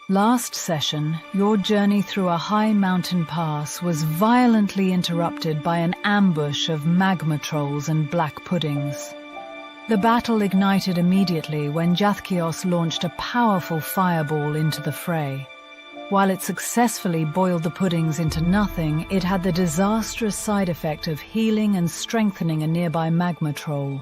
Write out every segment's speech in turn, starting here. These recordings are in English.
Last session, your journey through a high mountain pass was violently interrupted by an ambush of magma trolls and black puddings. The battle ignited immediately when Jathkios launched a powerful fireball into the fray. While it successfully boiled the puddings into nothing, it had the disastrous side effect of healing and strengthening a nearby magma troll.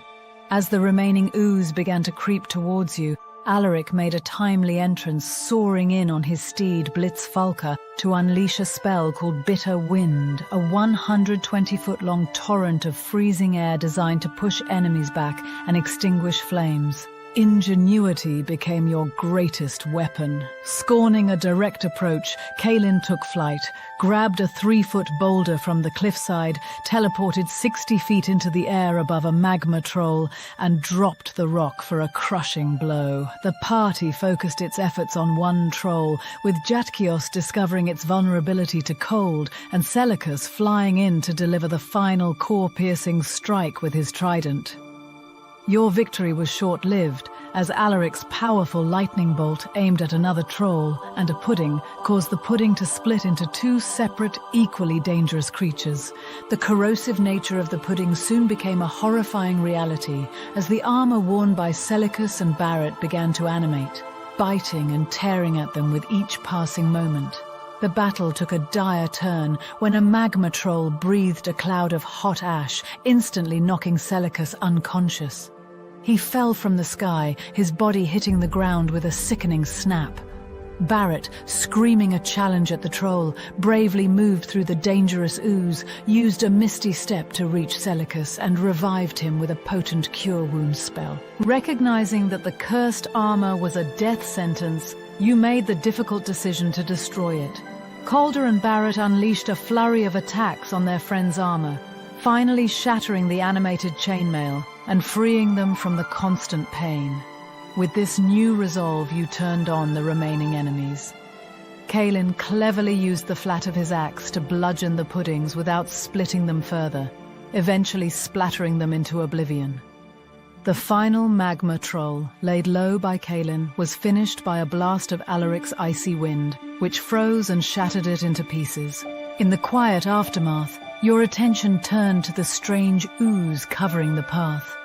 As the remaining ooze began to creep towards you, Alaric made a timely entrance, soaring in on his steed Blitzfalker to unleash a spell called Bitter Wind, a 120-foot-long torrent of freezing air designed to push enemies back and extinguish flames. Ingenuity became your greatest weapon. Scorning a direct approach, Kaelin took flight, grabbed a 3-foot boulder from the cliffside, teleported 60 feet into the air above a magma troll, and dropped the rock for a crushing blow. The party focused its efforts on one troll, with Jathkios discovering its vulnerability to cold and Seleucus flying in to deliver the final core-piercing strike with his trident. Your victory was short-lived, as Alaric's powerful lightning bolt aimed at another troll and a pudding caused the pudding to split into 2 separate, equally dangerous creatures. The corrosive nature of the pudding soon became a horrifying reality as the armor worn by Seleucus and Barrett began to animate, biting and tearing at them with each passing moment. The battle took a dire turn when a magma troll breathed a cloud of hot ash, instantly knocking Seleucus unconscious. He fell from the sky, his body hitting the ground with a sickening snap. Barrett, screaming a challenge at the troll, bravely moved through the dangerous ooze, used a misty step to reach Seleucus, and revived him with a potent cure wounds spell. Recognizing that the cursed armor was a death sentence, you made the difficult decision to destroy it. Calder and Barrett unleashed a flurry of attacks on their friend's armor, finally shattering the animated chainmail and freeing them from the constant pain. With this new resolve, you turned on the remaining enemies. Kaelin cleverly used the flat of his axe to bludgeon the puddings without splitting them further, eventually splattering them into oblivion. The final magma troll, laid low by Kaelin, was finished by a blast of Alaric's icy wind, which froze and shattered it into pieces. In the quiet aftermath, your attention turned to the strange ooze covering the path.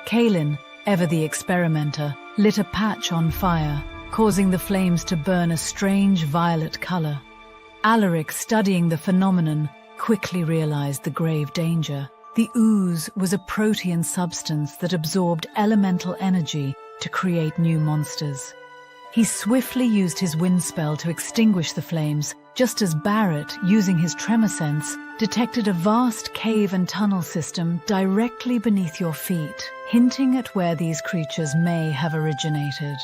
Kaelin, ever the experimenter, lit a patch on fire, causing the flames to burn a strange violet color. Alaric, studying the phenomenon, quickly realized the grave danger. The ooze was a protean substance that absorbed elemental energy to create new monsters. He swiftly used his wind spell to extinguish the flames, just as Barrett, using his tremor sense, detected a vast cave and tunnel system directly beneath your feet, hinting at where these creatures may have originated.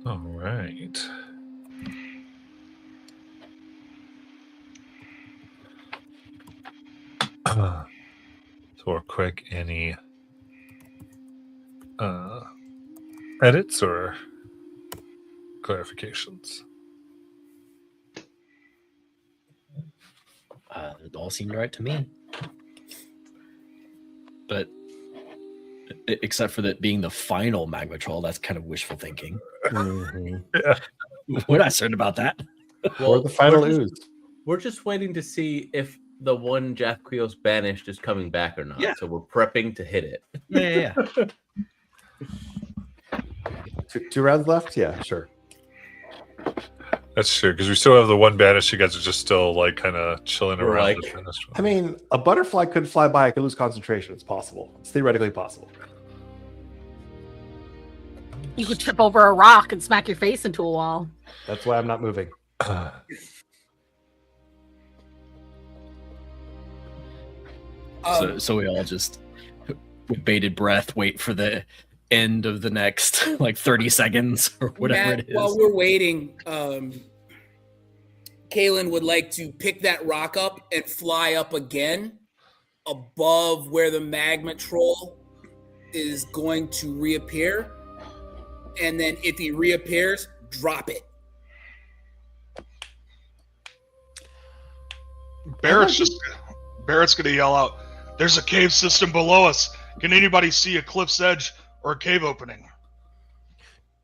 All right. So real quick, any edits or clarifications? It all seemed right to me. But except for that being the final magma troll, that's kind of wishful thinking. Mm-hmm. Yeah. We're not certain about that. Or the final ooze. We're just waiting to see if the one Jathkios banished is coming back or not. Yeah. So we're prepping to hit it. Yeah. Two rounds left? Yeah, sure. That's true, because we still have the one banish. You guys are just still like kind of chilling We're around. like- I mean, a butterfly could fly by. I could lose concentration. It's possible. It's theoretically possible. You could trip over a rock and smack your face into a wall. That's why I'm not moving. So we all just, with bated breath, wait for the end of the next like 30 seconds or whatever Matt, it is. while we're waiting, Kaelin would like to pick that rock up and fly up again above where the magma troll is going to reappear. And then if he reappears, drop it. Barrett's going to yell out, There's a cave system below us. Can anybody see a cliff's edge or a cave opening?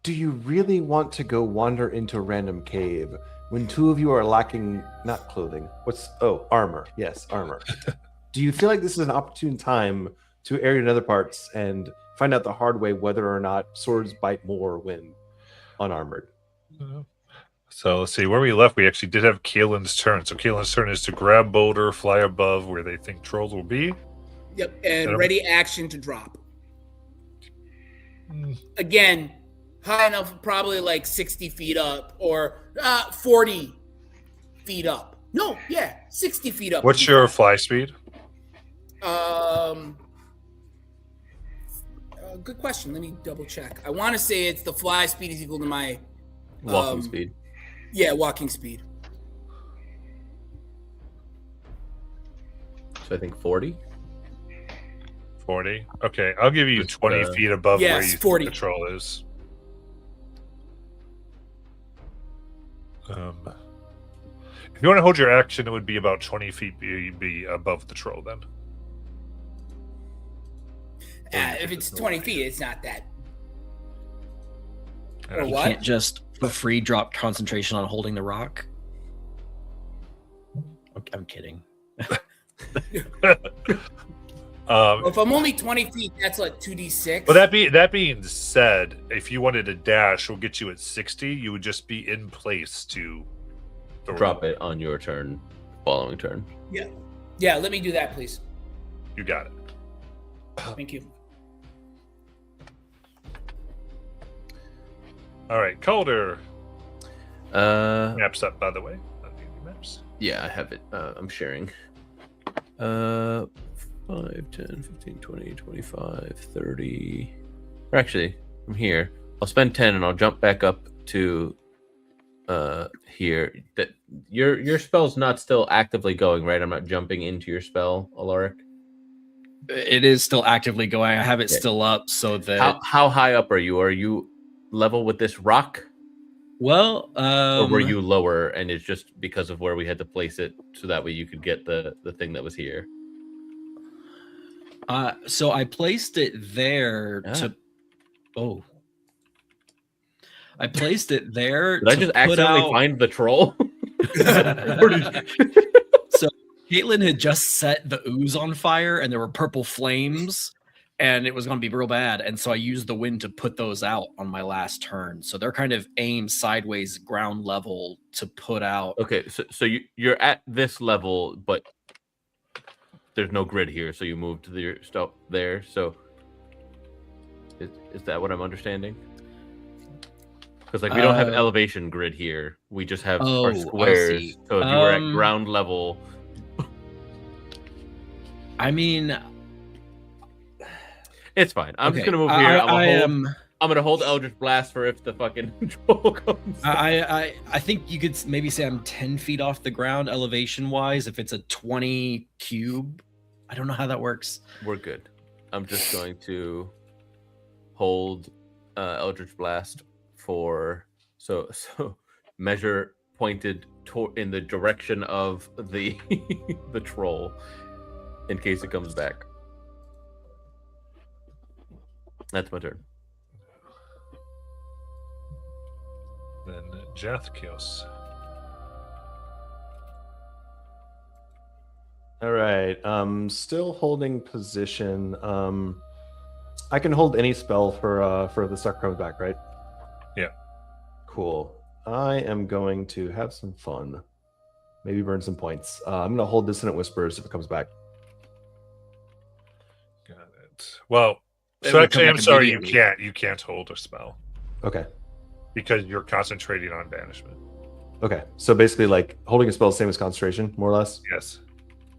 Do you really want to go wander into a random cave when two of you are lacking not clothing? Armor. Yes, armor. Do you feel like this is an opportune time to air your nether parts and find out the hard way whether or not swords bite more when unarmored? So let's see, where we left, we actually did have Kaelin's turn. So Kaelin's turn is to grab Boulder, fly above where they think trolls will be. Yep, and ready action to drop. Again, high enough, probably like 60 feet up or 40 feet up. No, yeah, 60 feet up. What's your fly speed? Good question. Let me double check. I want to say it's the fly speed is equal to my Walking speed. Yeah, walking speed. So I think 40. 40. Okay, I'll give you 20 feet above where you 40. think the troll is. If you want to hold your action, it would be about 20 feet be above the troll then. If it's 20 feet, it's not that. Or You what? can't just for free drop concentration on holding the rock. I'm kidding. If I'm only 20 feet, that's like 2d6. But that being said, if you wanted to dash, we'll get you at 60. You would just be in place to Drop it on your turn, following turn. Yeah, let me do that, please. You got it. Thank you. All right, Calder. Uh, Maps up, by the way. Maps. Yeah, I have it. I'm sharing. 5, 10, 15, 20, 25, 30. Or actually, I'm here. I'll spend 10 and I'll jump back up to here. That your spell's not still actively going, right? I'm not jumping into your spell, Alaric. It is still actively going. I have it still up so that How high up are you? Are you level with this rock? Well, or were you lower and it's just because of where we had to place it so that way you could get the thing that was here? So I placed it there to. Oh. I placed it there. Did I just accidentally find the troll? So Caitlin had just set the ooze on fire and there were purple flames and it was going to be real bad. And so I used the wind to put those out on my last turn. So they're kind of aimed sideways ground level to put out. Okay, so you're at this level, but there's no grid here, so you moved to your stuff there. So is that what I'm understanding? Because we don't have elevation grid here. We just have our squares. So if you were at ground level, I mean, it's fine. I'm just gonna move here. I'm gonna hold Eldritch Blast for if the fucking troll comes. I think you could maybe say I'm 10 feet off the ground elevation wise. If it's a 20 cube, I don't know how that works. We're good. I'm just going to hold Eldritch Blast for so measure pointed in the direction of the the troll in case it comes back. That's my turn. Then Jathkios. All right. Still holding position. I can hold any spell for the sucker comes back, right? Yeah. Cool. I am going to have some fun. Maybe burn some points. I'm going to hold Dissonant Whispers if it comes back. Got it. Well, so actually, I'm sorry, you can't hold a spell. Okay. Because you're concentrating on banishment. Okay. So basically, like holding a spell is the same as concentration, more or less. Yes.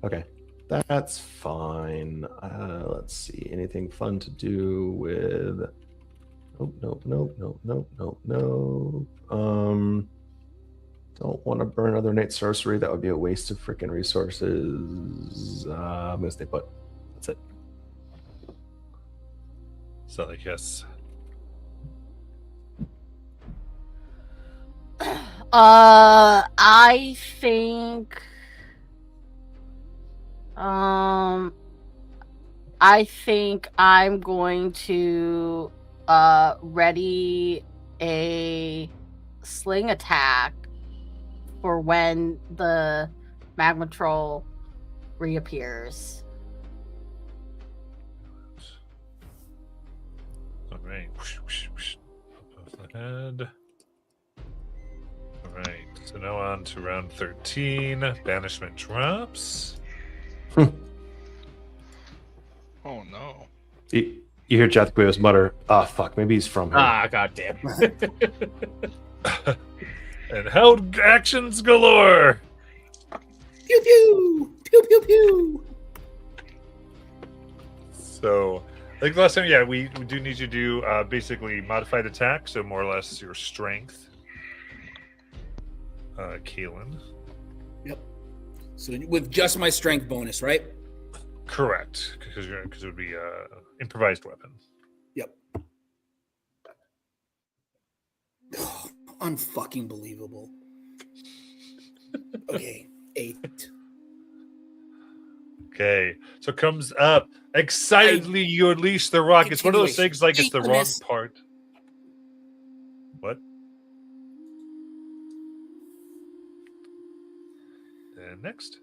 Okay. That's fine. Let's see. Anything fun to do with? Nope. Don't want to burn another innate sorcery. That would be a waste of freaking resources. I'm gonna stay put. That's it. So I guess. I think I think I'm going to ready a sling attack for when the magma troll reappears. All right. Above the head. All right. So now on to round 13. Banishment drops. Oh no. You hear Jathqueos mutter, "Ah, fuck, maybe he's from here." Ah, goddamn. And held actions galore. Pew pew pew pew pew. So, like last time, yeah, we do need you to do basically modified attack, so more or less your strength. Kaelin. Yep. So with just my strength bonus, right? Correct, because it would be improvised weapon. Yep. Unfucking believable. Okay, 8. Okay, so comes up excitedly. You unleash the rock. It's one of those things like it's the wrong Continuation. part. What? And next.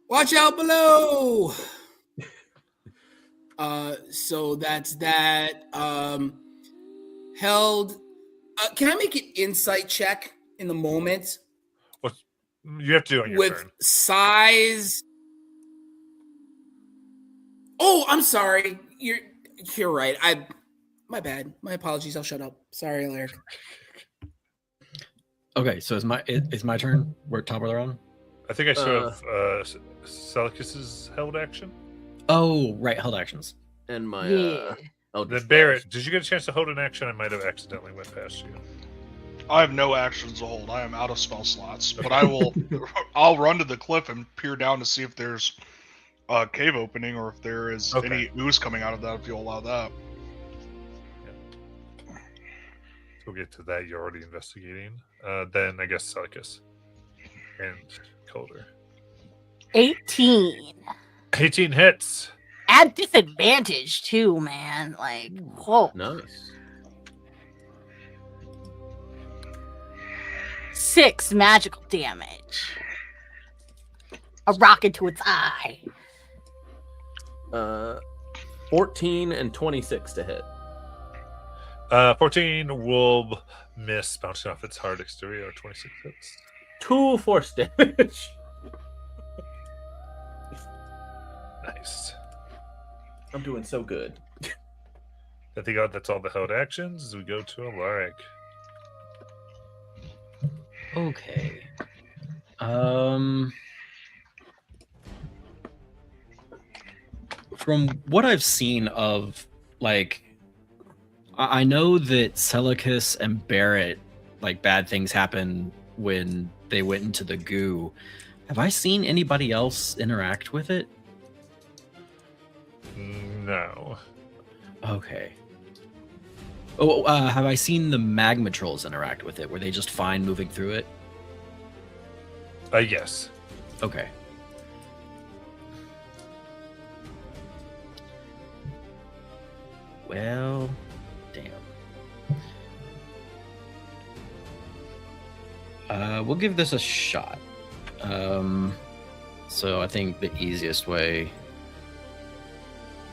Watch out below. So that's that. Held. Can I make an insight check in the moment What you have to do on your with turn? size? Oh, I'm sorry. You're right. My bad. My apologies. I'll shut up. Sorry, Alaric. Okay, so is my turn? We're top of the round. I think I still have Celicus's held action. Oh, right, held actions. And my Yeah. Then Barrett, did you get a chance to hold an action? I might have accidentally went past you. I have no actions to hold. I am out of spell slots, but I will. I'll run to the cliff and peer down to see if there's a cave opening or if there is any ooze coming out of that. If you'll allow that. We'll get to that. You're already investigating. Then I guess Celicus and Calder. 18. 18 hits. At disadvantage too, man. Like, whoa. Nice. 6 magical damage. A rocket to its eye. 14 and 26 to hit. 14 will miss, bouncing off its hard exterior. 26 hits. 2 force damage. Nice. I'm doing so good. I think that's all the held actions. As we go to Alaric. Okay. From what I've seen of, like, I know that Celicus and Barrett, like, bad things happen when they went into the goo. Have I seen anybody else interact with it? No. Okay. Oh, have I seen the magma trolls interact with it? Were they just fine moving through it? Yes. Okay. Well, damn. We'll give this a shot. So I think the easiest way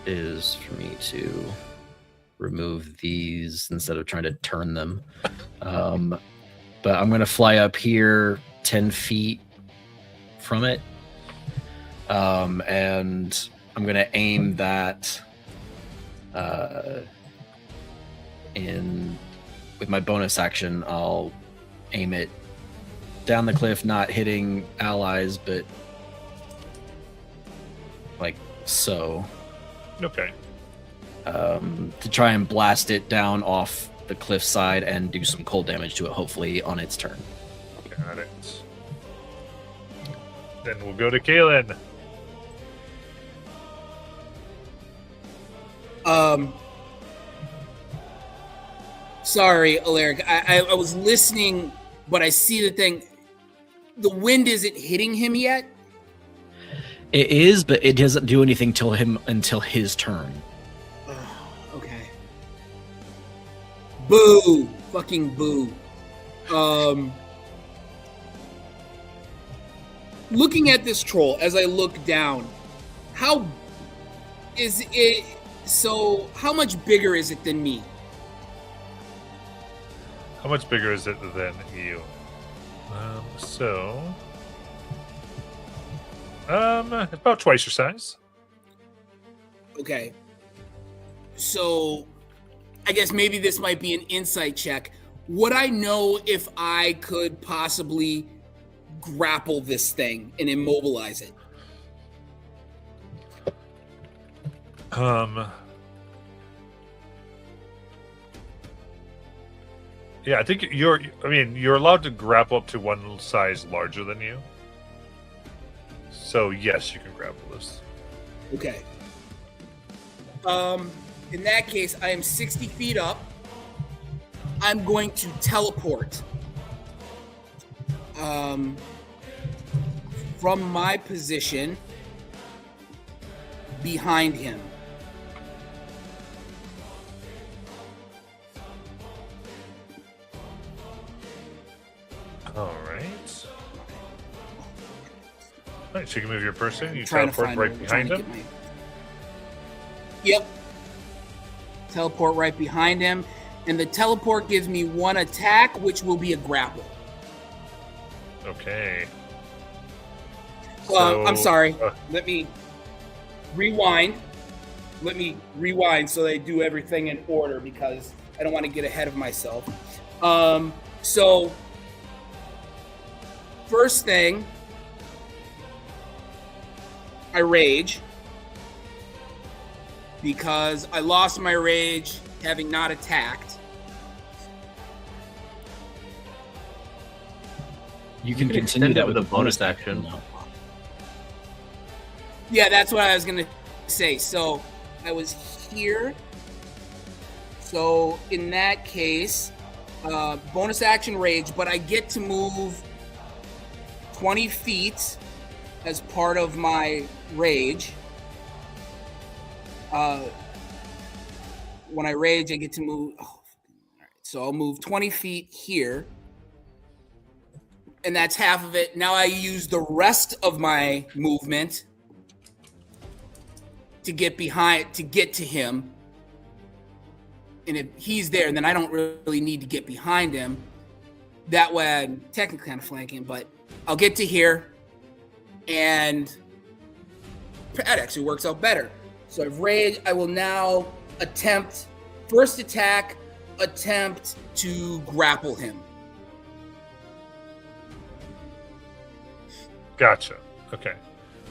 is for me to remove these instead of trying to turn them. But I'm going to fly up here 10 feet from it. And I'm going to aim that with my bonus action. I'll aim it down the cliff, not hitting allies, but like so. Okay. To try and blast it down off the cliff side and do some cold damage to it, hopefully on its turn. Got it. Then we'll go to Kaelin. Sorry, Alaric. I was listening, but I see the thing. The wind isn't hitting him yet. It is, but it doesn't do anything until his turn. Okay. Boo! Fucking boo. Looking at this troll as I look down, how is it? So, how much bigger is it than me? How much bigger is it than you? About twice your size. Okay. So, I guess maybe this might be an insight check. Would I know if I could possibly grapple this thing and immobilize it? Yeah, I think you're allowed to grapple up to one size larger than you. So yes, you can grapple this. Okay. In that case, I am 60 feet up. I'm going to teleport. From my position behind him. All right. All right, so you can move your person. You Trying to teleport find right him, behind trying to him. get Yep. Teleport right behind him. And the teleport gives me one attack, which will be a grapple. Okay. I'm sorry. Let me rewind. So they do everything in order because I don't want to get ahead of myself. So first thing, I rage because I lost my rage having not attacked. You can continue extend that it with a bonus action. No. Yeah, that's what I was going to say. So I was here. So in that case, bonus action rage, but I get to move 20 feet as part of my rage. When I rage, I get to move. All right, so I'll move 20 feet here. And that's half of it. Now I use the rest of my movement to get to him. And if he's there, then I don't really need to get behind him. That way I'm technically kind of flanking, but I'll get to here. And that actually works out better. So I've raged. I will now attempt to grapple him. Gotcha. Okay.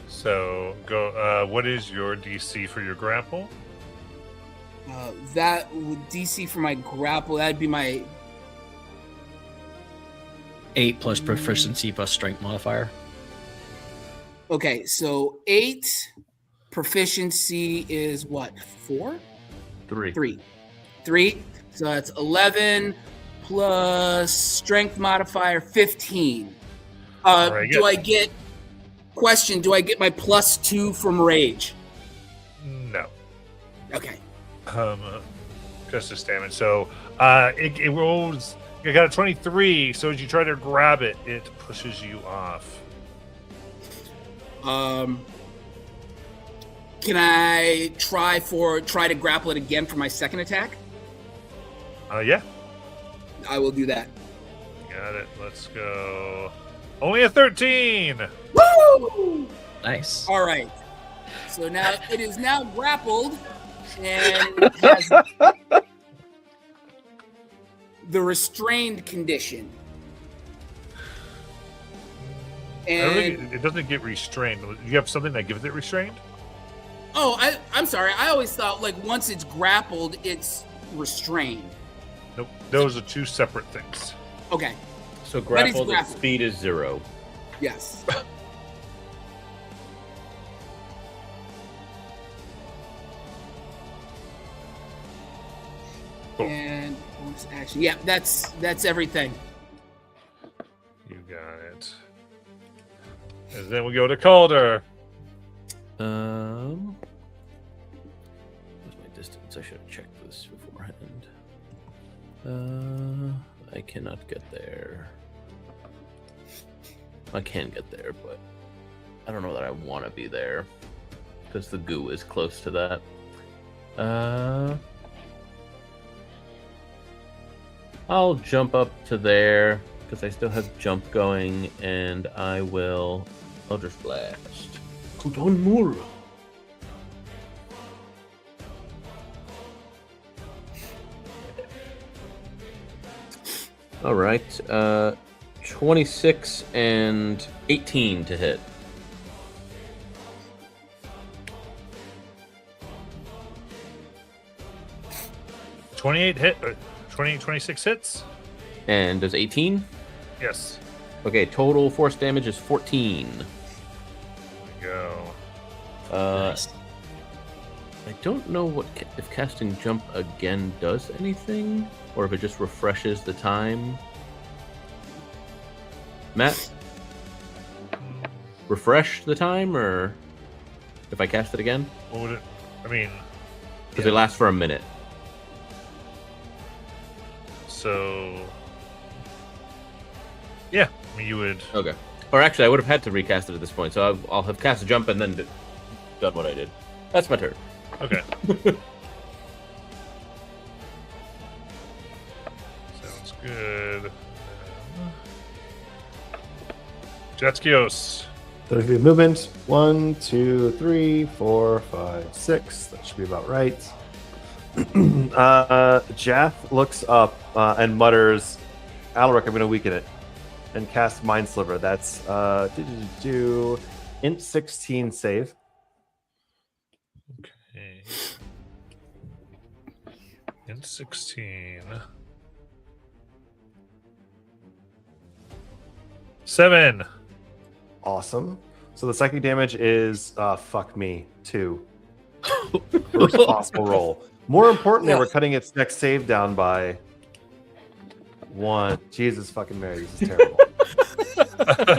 So go. What is your DC for your grapple? That would DC for my grapple. That'd be my 8 plus proficiency plus strength modifier. okay. So 8 proficiency is what? 4? 3. 3. So that's 11 plus strength modifier 15. Very good. Do I get my +2 from rage? No. Okay. Justice damage. So it rolls. You got a 23. So as you try to grab it, it pushes you off. Can I try to grapple it again for my second attack? Yeah. I will do that. Got it. Let's go. Only a 13. Woo! Nice. All right. So now it is now grappled and has the restrained condition. I don't And think it doesn't get restrained. You have something that gives it restrained? I'm sorry. I always thought like once it's grappled, it's restrained. Nope. Those are two separate things. Okay. So But he's grappled at grappled. speed is 0. Yes. Cool. And bonus action. Yeah, that's everything. You got it. And then we go to Calder. What's my distance? I should have checked this beforehand. I cannot get there. I can get there, but I don't know that I want to be there because the goo is close to that. I'll jump up to there because I still have jump going, and I will Eldritch Blast. Kuton Mur. All right, 26 and 18 to hit. hit. 26 hits. And does 18? Yes. Okay, total force damage is 14. There we go. Nice. I don't know what if casting jump again does anything, or if it just refreshes the time. Matt, refresh the time, or if I cast it again? What would it? I mean, Because it lasts for a minute. so yeah, I mean, you would. Okay. Or actually, I would have had to recast it at this point, so I'll have cast a jump and then done what I did. That's my turn. Okay. Sounds good. Jetskios. 30 feet of movement. 1, 2, 3, 4, 5, 6. That should be about right. Jaff looks up and mutters, Alaric, I'm going to weaken it. And cast Mind Sliver. That's int 16 save. Okay. In 16. 7. Awesome. So the psychic damage is fuck me 2. Worst possible roll. More importantly, we're cutting its next save down by 1. Jesus fucking Mary, this is terrible.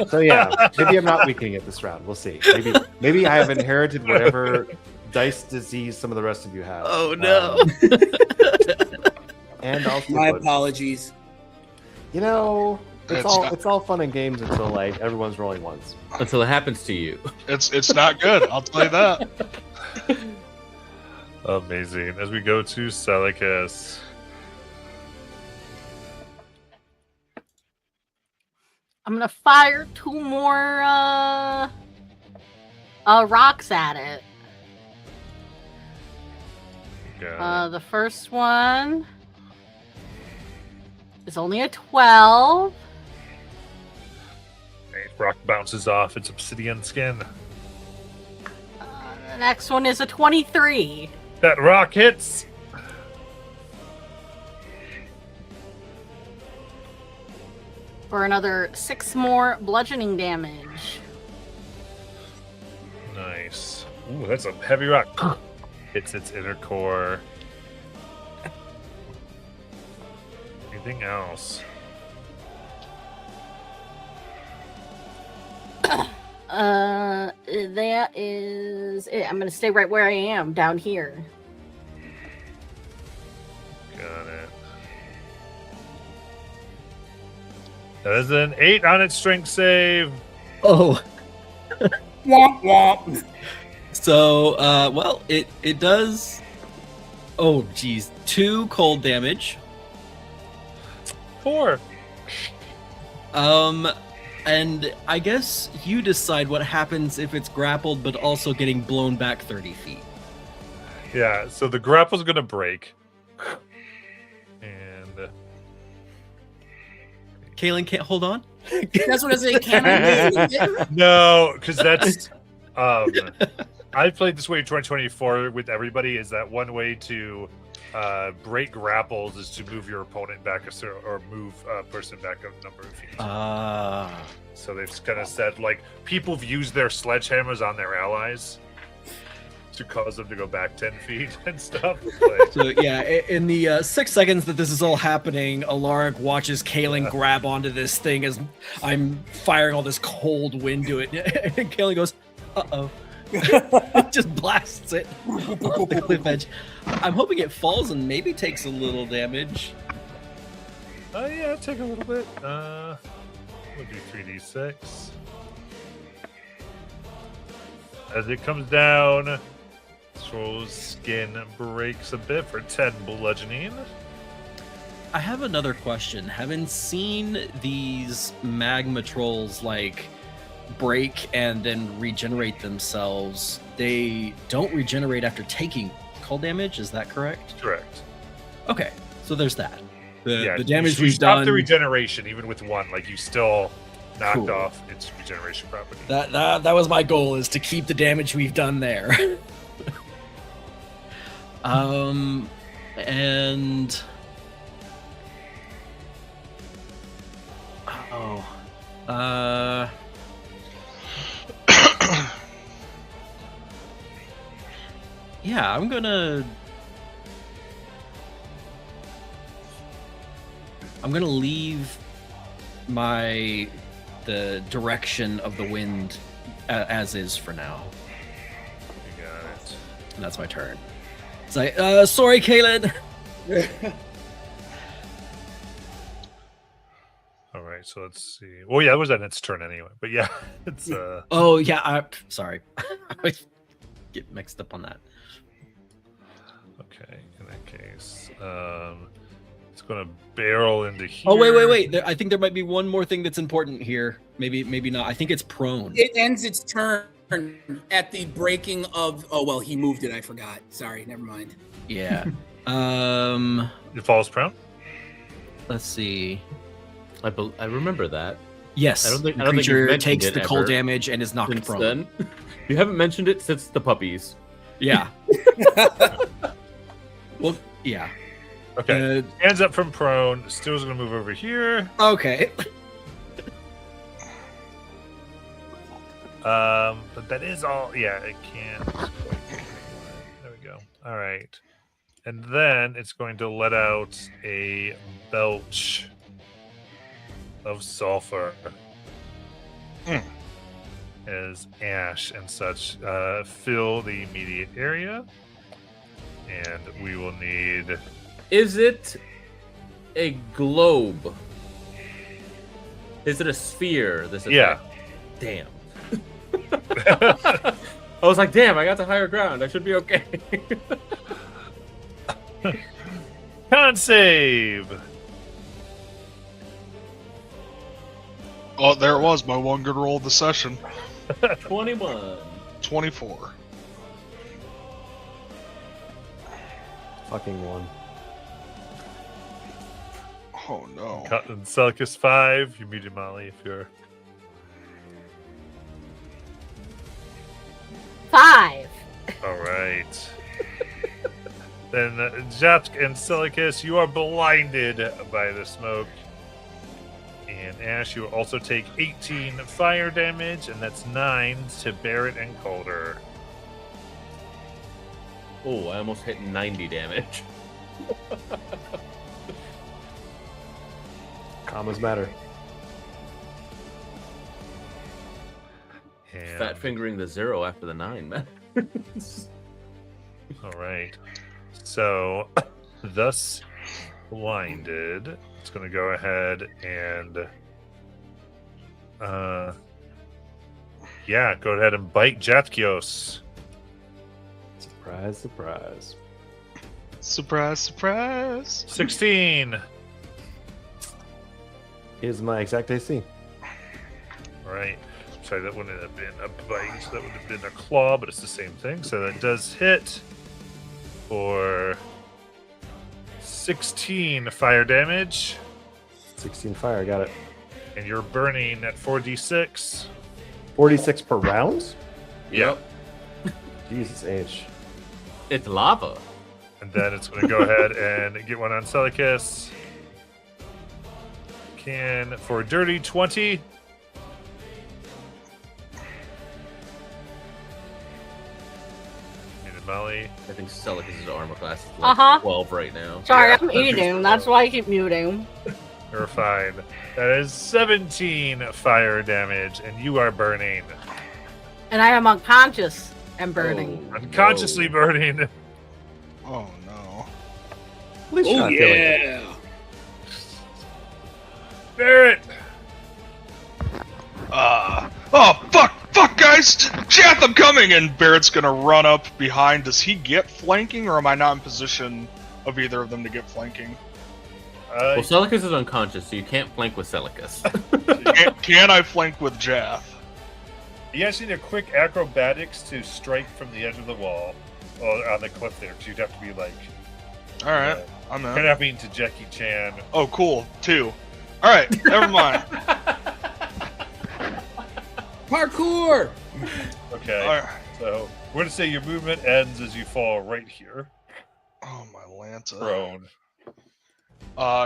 So yeah, maybe I'm not weakening it this round. We'll see. Maybe I have inherited whatever dice disease some of the rest of you have. Oh no! And also, My apologies. you know, It's it's all fun and games until like everyone's rolling ones. Until it happens to you. It's not good. I'll tell you that. Amazing. As we go to Selikas. I'm gonna fire 2 more rocks at it. The first one is only a 12. Rock bounces off its obsidian skin. The next one is a 23. That rock hits. For another 6 more bludgeoning damage. Nice. Ooh, that's a heavy rock. Hits its inner core. Anything else? That is it. I'm gonna stay right where I am, down here. Got it. That is an 8 on its strength save. Oh. Womp womp. So, well, it does. Oh, geez, 2 cold damage. 4. And I guess you decide what happens if it's grappled, but also getting blown back 30 feet. Yeah, so the grapple's gonna break. And Kaylin can't hold on. That's what I say. Can no, because that's I played this way in 2024 with everybody. Is that one way to break grapples is to move your opponent back or move a person back a number of feet. So they've kind of said like people have used their sledgehammers on their allies to cause them to go back 10 feet and stuff. Like, So yeah, in the 6 seconds that this is all happening, Alaric watches Kaylin grab onto this thing as I'm firing all this cold wind to it. And Kaylin goes, "Uh-oh." It just blasts it off the cliff edge. I'm hoping it falls and maybe takes a little damage. Yeah, take a little bit. We'll do 3d6. As it comes down, Troll's skin breaks a bit for 10 bludgeoning. I have another question. Having seen these magma trolls like break and then regenerate themselves, they don't regenerate after taking cold damage. Is that correct? Correct. Okay, so there's that. Yeah, The damage you we've stop done. the regeneration even with one. Like you still knocked Cool. off its regeneration property. That was my goal, is to keep the damage we've done there. And yeah, I'm gonna leave the direction of the wind as is for now. You got it. And that's my turn. It's like, sorry, Kaylin. All right, so let's see. Well, yeah, it was on its turn anyway. But yeah, it's Oh yeah, sorry. I always get mixed up on that. okay. In that case, it's going to barrel into here. Oh wait. I think there might be one more thing that's important here. Maybe not. I think it's prone. It ends its turn at the breaking of. Oh well, he moved it. I forgot. Sorry, never mind. Yeah. It falls prone. Let's see. I remember that. Yes. I don't think the you've creature mentioned takes it the cold ever damage and is knocked Since prone. then, you haven't mentioned it since the puppies. Yeah. Well, yeah. Okay. Hands up from prone. Still's going to move over here. Okay. But that is all. Yeah, it can't. There we go. All right. And then it's going to let out a belch of sulfur as ash and such fill the immediate area. And we will need. Is it a globe? Is it a sphere? This effect? Yeah. Damn. I was like, damn, I got to higher ground. I should be okay. Con save. Oh, there it was. My one good roll of the session. 21. 24. Fucking one. Oh no. Cotton Selkis 5. You muted Molly if you're. 5. All right. Then Japsk and Silicus, you are blinded by the smoke. And Ash, you will also take 18 fire damage, and that's 9 to Barrett and Calder. Oh, I almost hit 90 damage. Commas matter. And, Fat fingering the 0 after the 9, man. all right. So, thus blinded, it's going to go ahead and go ahead and bite Japkios. Surprise, surprise. Surprise, surprise. 16. Here's my exact AC. All right. Sorry, that wouldn't have been a bite. That would have been a claw, but it's the same thing. So that does hit for 16 fire damage. 16 fire, got it. And you're burning at 4d6. 46 per round? Yep. Jesus H. It's lava. And then it's going to go ahead and get one on Celicus. Can for a dirty 20. Muted Molly. I think Celicus' armor class is Uh-huh. like 12 right now. Sorry, Yeah. I'm eating. That's why I keep muting. You're fine. That is 17 fire damage, and you are burning. And I am unconscious. And burning. Oh, Unconsciously no. burning. Oh no. At least you're Oh not feeling it. yeah. Barrett! Oh fuck guys! Jath, I'm coming! And Barrett's gonna run up behind. Does he get flanking, or am I not in position of either of them to get flanking? Well, Celicus is unconscious, so you can't flank with Celicus. Can I flank with Jath? You guys need a quick acrobatics to strike from the edge of the wall. On the cliff there, because you'd have to be like... Alright, I'm Kind of in. having to Jackie Chan. Oh, cool. 2. Alright, never mind. Parkour. Okay, Alright. so we're going to say your movement ends as you fall right here, Oh, my Lanta. prone.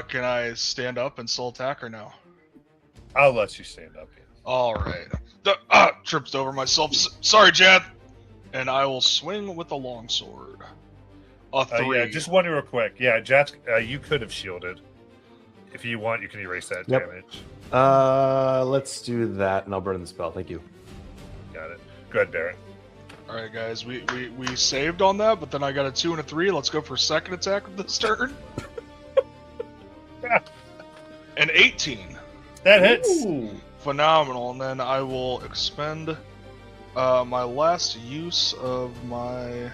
Can I stand up and still attack or no? I'll let you stand up. Alright. Tripped over myself. Sorry, Jath. And I will swing with the longsword. A 3. Yeah, just one real quick. Yeah, Jack, you could have shielded. If you want, you can erase that Yep. damage. Let's do that, and I'll burn the spell. Thank you. Got it. Go ahead, Barrett. Alright, guys, we saved on that, but then I got a 2 and a 3. Let's go for second attack of this turn. An 18. That hits. Phenomenal. And then I will expend my last use of my...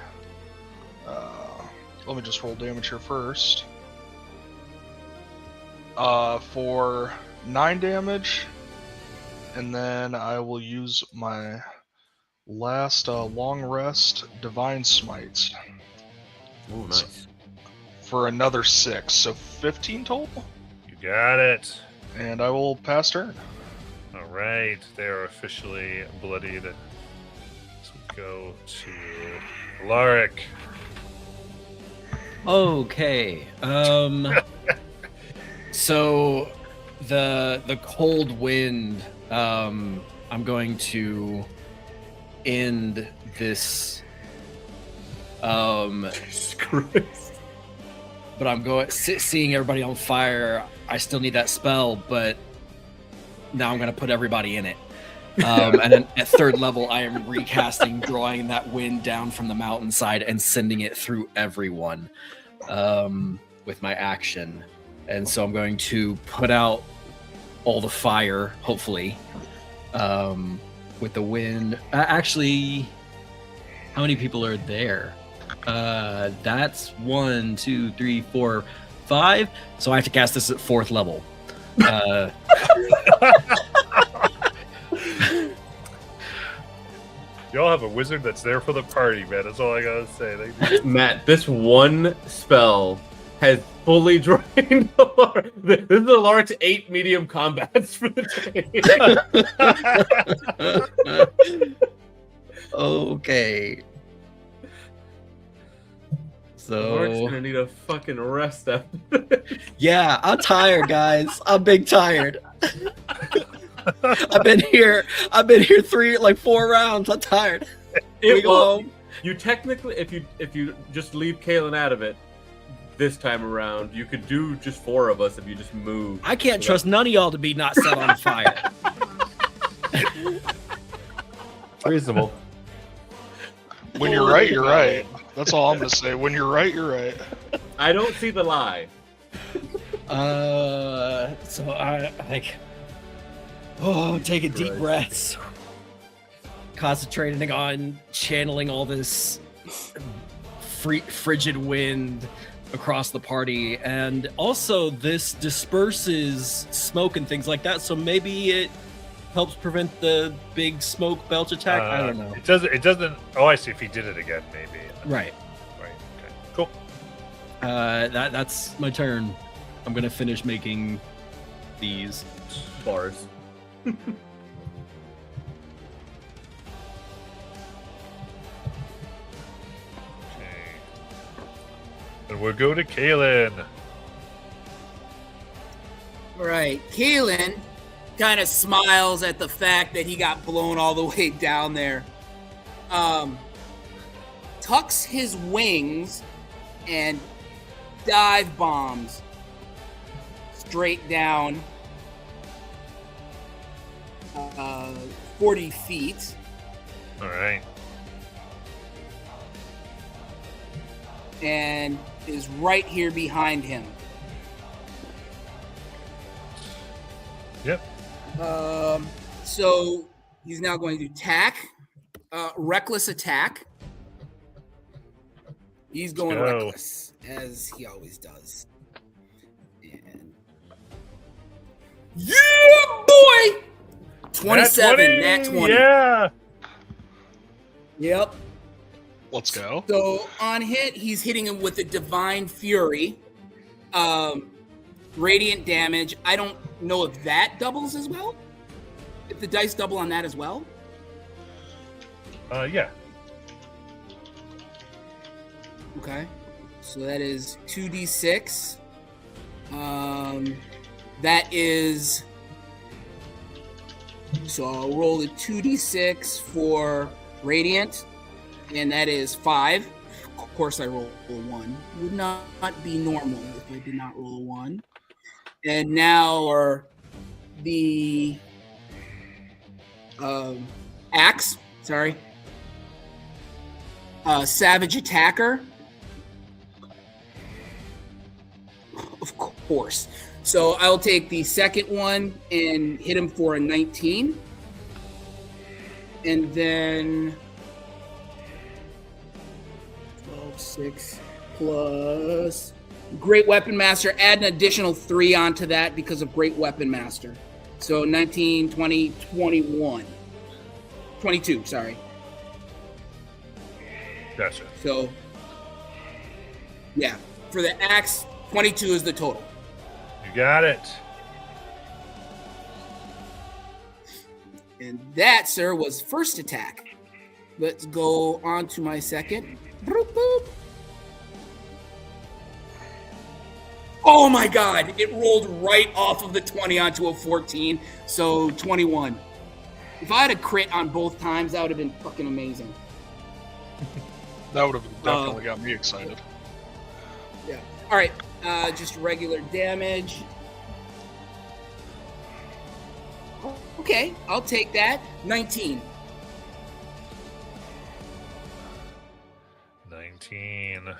let me just roll damage here first. For 9 damage. And then I will use my last long rest, Divine Smite, Ooh, nice. for another 6. So 15 total. You got it. And I will pass turn. All right. They are officially bloodied. So we go to Alaric. Okay. So the cold wind. I'm going to end this. Jesus Christ. But I'm going seeing everybody on fire. I still need that spell, but now I'm going to put everybody in it. And then at third level, I am recasting, drawing that wind down from the mountainside and sending it through everyone with my action. And so I'm going to put out all the fire, hopefully, with the wind. Actually, how many people are there? That's 1, 2, 3, 4, 5. So I have to cast this at fourth level. Y'all have a wizard that's there for the party, man. That's all I gotta say. Matt, this one spell has fully drained Alaric. This is Alaric's 8 medium combats for the day. Okay. Alaric's So gonna need a fucking rest after this. yeah, I'm tired, guys. I'm big tired. I've been here 4 rounds. I'm tired. We go Well, home. you technically, if you just leave Kalen out of it this time around, you could do just 4 of us if you just move. I can't trust none of y'all to be not set on fire. Reasonable. When you're right, you're right. That's all I'm gonna say. When you're right, you're right. I don't see the lie. So I like, taking deep Christ. breaths, concentrating on channeling all this frigid wind across the party, and also this disperses smoke and things like that. So maybe it helps prevent the big smoke belch attack. I don't know. It doesn't. Oh, I see. If he did it again, maybe. Right. Right. Okay. Cool. That's my turn. I'm gonna finish making these. Bars. Okay. And we'll go to Kalen. Right. Keelan kind of smiles at the fact that he got blown all the way down there. Tucks his wings and dive bombs straight down 40 feet. All right. and is right here behind him. Yep. So he's now going to attack. Reckless attack. He's going go. reckless, as he always does. And yeah, boy! 27, nat 20. Yeah. Yep. Let's go. So on hit, he's hitting him with a Divine Fury. Radiant damage. I don't know if that doubles as well. If the dice double on that as well. Yeah. Okay. So that is 2d6. That is... So I'll roll a 2d6 for Radiant, and that is 5. Of course I roll a 1. Would not be normal if I did not roll a 1. And now the axe, sorry. Savage Attacker. Of course. So I'll take the second one and hit him for a 19. And then 12, 6 plus Great Weapon Master. Add an additional 3 onto that because of Great Weapon Master. So 19, 20, 21. 22, sorry. Gotcha. So, yeah. For the axe, 22 is the total. You got it. And that, sir, was first attack. Let's go on to my second. Boop, boop. Oh my god, it rolled right off of the 20 onto a 14, so 21. If I had a crit on both times, that would have been fucking amazing. That would have definitely got me excited. Yeah. All right, just regular damage. Okay, I'll take that. 19. 19.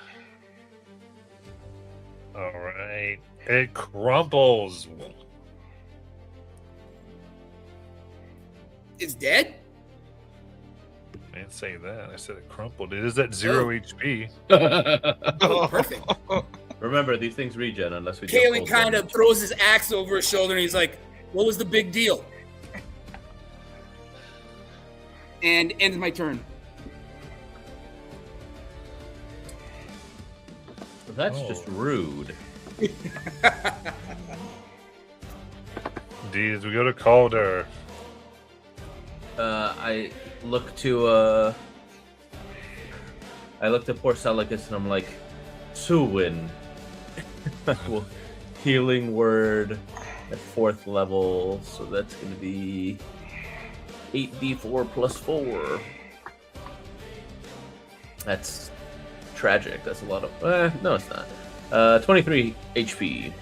All right. It crumples. It's dead? I didn't say that. I said it crumpled. It is at 0 HP. Oh, perfect. Remember, these things regen unless we. Kalen kind of throws his axe over his shoulder and he's like, what was the big deal? And ends my turn. That's just rude. Indeed, as we go to Calder. I look to poor Celicus and I'm like, Suwin. Well, healing word at 4th level, so that's gonna be 8d4 plus 4. That's tragic. That's a lot of no, it's not. 23 HP.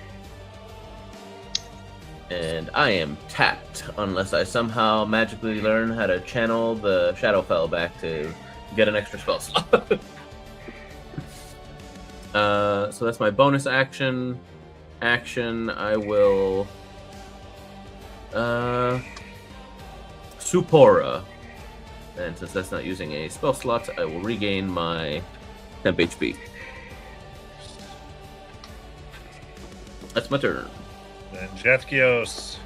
And I am tapped unless I somehow magically learn how to channel the Shadowfell back to get an extra spell slot. So that's my bonus action. I will Supora. And since that's not using a spell slot, I will regain my temp HP. That's my turn. And Jethkios.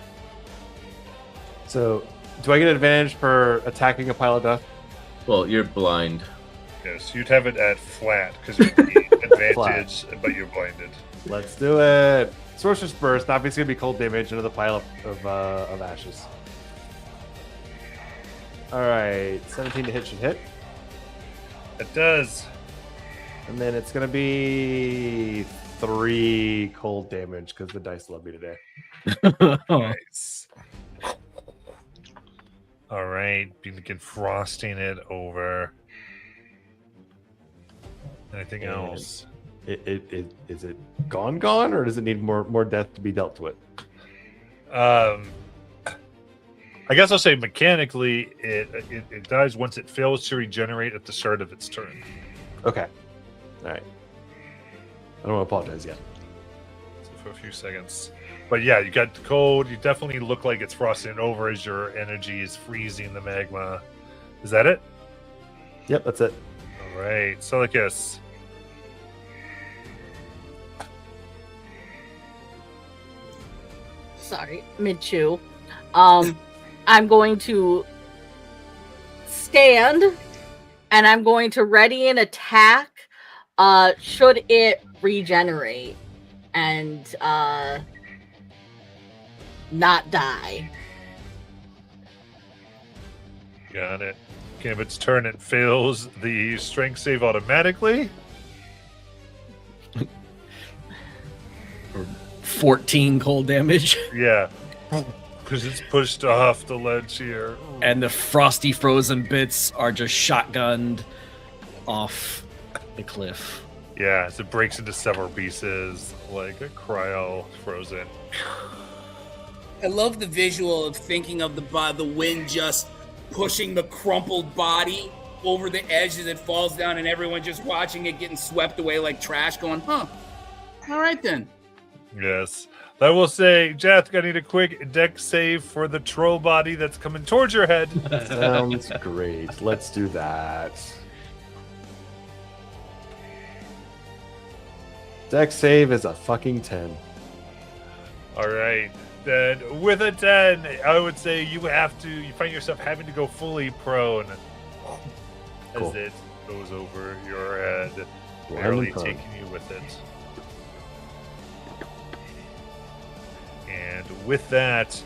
So, do I get advantage for attacking a pile of dust? Well, you're blind. Yes, you'd have it at flat because you're the advantage, but you're blinded. Let's do it. Sorcerer's Burst. Obviously, gonna be cold damage into the pile of ashes. All right, 17 to hit should hit, It does. and then it's gonna be 3 cold damage because the dice love me today. Nice. All right, begin frosting it over. Anything And else? Is it gone, or does it need more death to be dealt to it? I guess I'll say mechanically, it dies once it fails to regenerate at the start of its turn. Okay, all right. I don't want to apologize yet. So for a few seconds. But yeah, you got the cold. You definitely look like it's frosting over as your energy is freezing the magma. Is that it? Yep, that's it. All right, Celicus. Sorry, mid-chew. I'm going to stand and I'm going to ready an attack should it regenerate and not die. Got it. Gambit's turn. It fails the strength save automatically. 14 cold damage. Yeah. Because it's pushed off the ledge here. And the frosty frozen bits are just shotgunned off the cliff. Yeah, as it breaks into several pieces, like a cryo frozen. I love the visual of thinking of the wind just pushing the crumpled body over the edge as it falls down, and everyone just watching it getting swept away like trash, going, huh, all right then. Yes. I will say, Jath, I need a quick deck save for the troll body that's coming towards your head. Sounds great. Let's do that. Deck save is a fucking 10. All right. Then with a 10, I would say you find yourself having to go fully prone Cool. as it goes over your head, Well, barely I'm prone. taking you with it. And with that,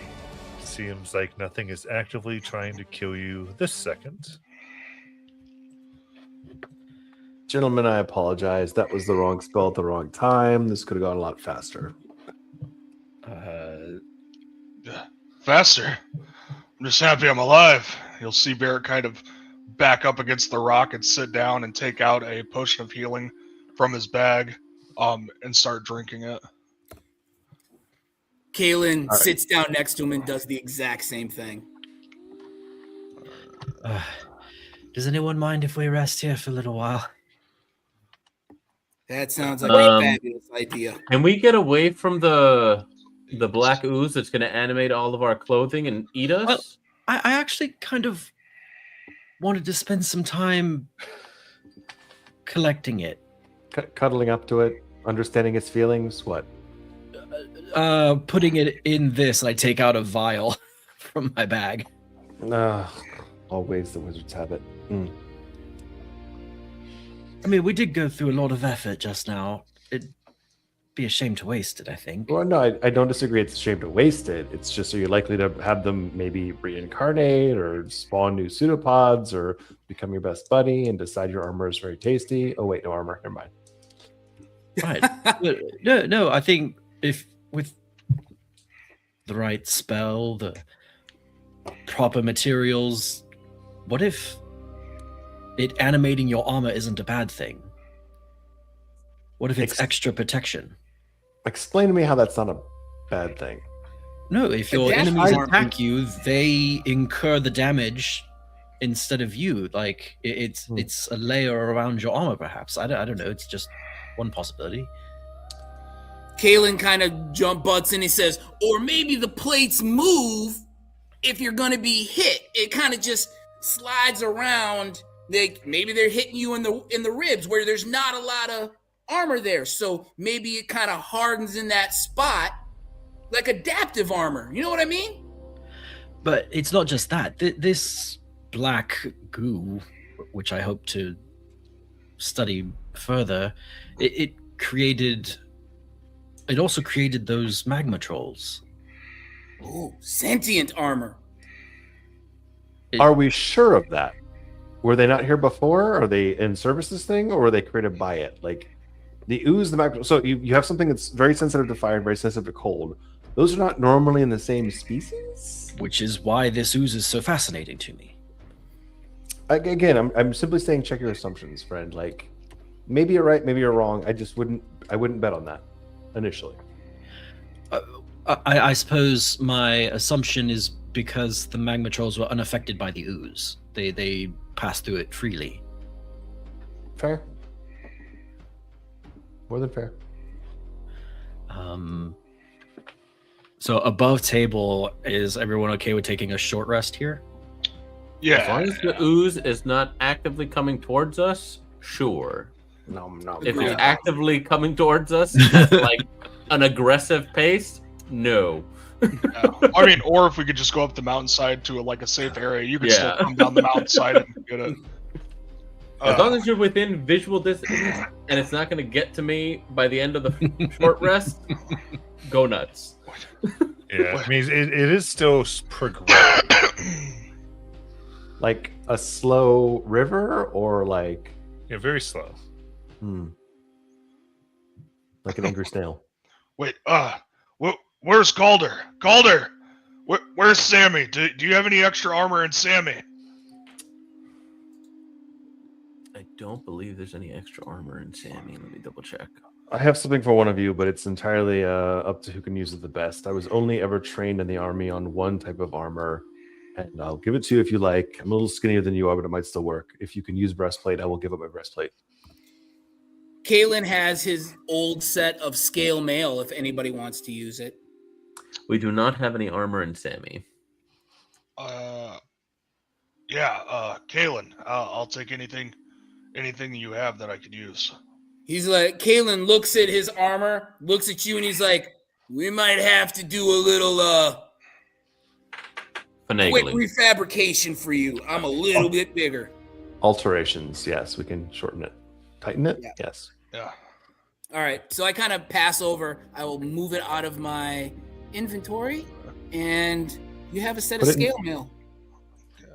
seems like nothing is actively trying to kill you this second. Gentlemen, I apologize. That was the wrong spell at the wrong time. This could have gone a lot faster. Faster. I'm just happy I'm alive. You'll see Barrett kind of back up against the rock and sit down and take out a potion of healing from his bag, and start drinking it. Kalen right. sits down next to him and does the exact same thing. Does anyone mind if we rest here for a little while? That sounds like a fabulous idea. Can we get away from the black ooze that's going to animate all of our clothing and eat us? Well, I actually kind of wanted to spend some time collecting it. Cuddling up to it, understanding its feelings. What? Putting it in this, and I take out a vial from my bag. Always the wizards have it. I mean, we did go through a lot of effort just now. It'd be a shame to waste it, I think. Well, no, I don't disagree. It's a shame to waste it. It's just, are you likely to have them maybe reincarnate or spawn new pseudopods or become your best buddy and decide your armor is very tasty? Oh, wait, no armor. Never mind. Right. No, I think if with the right spell, the proper materials, what if it animating your armor isn't a bad thing? What if it's extra protection? Explain to me how that's not a bad thing. No, if your enemies attack you, they incur the damage instead of you. Like it's a layer around your armor, perhaps. I don't know. It's just one possibility. Kalen kind of jump butts in. He says, or maybe the plates move if you're going to be hit. It kind of just slides around. Maybe they're hitting you in the ribs where there's not a lot of armor there. So maybe it kind of hardens in that spot like adaptive armor. You know what I mean? But it's not just that. This black goo, which I hope to study further, it also created those magma trolls. Ooh, sentient armor. Are we sure of that? Were they not here before? Are they in service this thing, or were they created by it? Like the ooze, the magma. So you have something that's very sensitive to fire and very sensitive to cold. Those are not normally in the same species. Which is why this ooze is so fascinating to me. Again, I'm simply saying check your assumptions, friend. Like maybe you're right, maybe you're wrong. I wouldn't bet on that initially. I suppose my assumption is because the magma trolls were unaffected by the ooze. They passed through it freely. Fair. More than fair. So above table, is everyone okay with taking a short rest here? Yeah. As long as the ooze is not actively coming towards us, sure. No. If Yeah. it's actively coming towards us at like an aggressive pace, no. I mean, or if we could just go up the mountainside to a safe area, you could still Yeah. come down the mountainside and get it. As long as you're within visual distance and it's not going to get to me by the end of the short rest, go nuts. Yeah, I mean, it is still progressive. Like a slow river or like Yeah, very slow. like an angry snail. Wait, where's Galder? Galder, where's Sammy? Do you have any extra armor in Sammy? I don't believe there's any extra armor in Sammy. Let me double check. I have something for one of you, but it's entirely up to who can use it the best. I was only ever trained in the army on one type of armor, and I'll give it to you if you like. I'm a little skinnier than you are, but it might still work. If you can use breastplate, I will give up my breastplate. Kalen has his old set of scale mail if anybody wants to use it. We do not have any armor in Sammy. Kalen, I'll take anything you have that I could use. He's like, Kalen looks at his armor, looks at you, and he's like, we might have to do a little quick Finagling. refabrication for you. I'm a little bit bigger. Alterations, yes, we can shorten it. Tighten it? Yeah. Yes. Yeah. All right, so I kind of pass over. I will move it out of my inventory, and you have a set of Put it in- scale mail.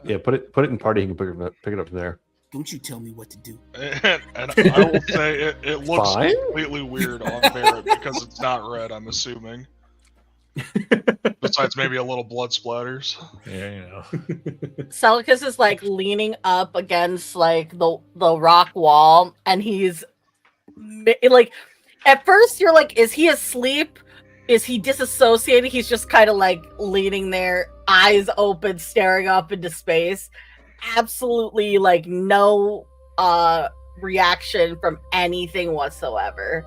Yeah, put it in party. You can pick it up from there. Don't you tell me what to do. And I will say it looks Fine. completely weird on Barrett because it's not red, I'm assuming. Besides maybe a little blood splatters. Yeah, you know. Celicus is like leaning up against like the rock wall, and he's like, at first you're like, is he asleep? Is he disassociated? He's just kind of like leaning there, eyes open, staring up into space. Absolutely like no reaction from anything whatsoever.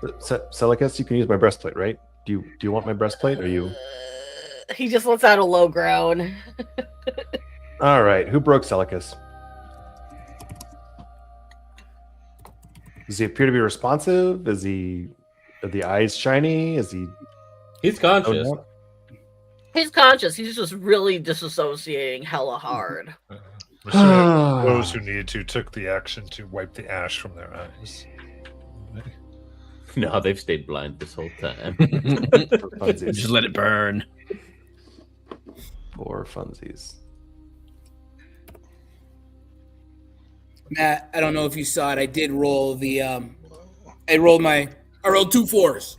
Celicus, you can use my breastplate, right? Do you want my breastplate, or you? He just lets out a low groan. All right, who broke Celicus? Does he appear to be responsive? Are the eyes shiny? Is he? He's conscious. Oh, He's conscious. He's just really disassociating hella hard. Those who needed to took the action to wipe the ash from their eyes. No, they've stayed blind this whole time. Just let it burn. For funsies. Matt, I don't know if you saw it. I did roll the I rolled 2 4s.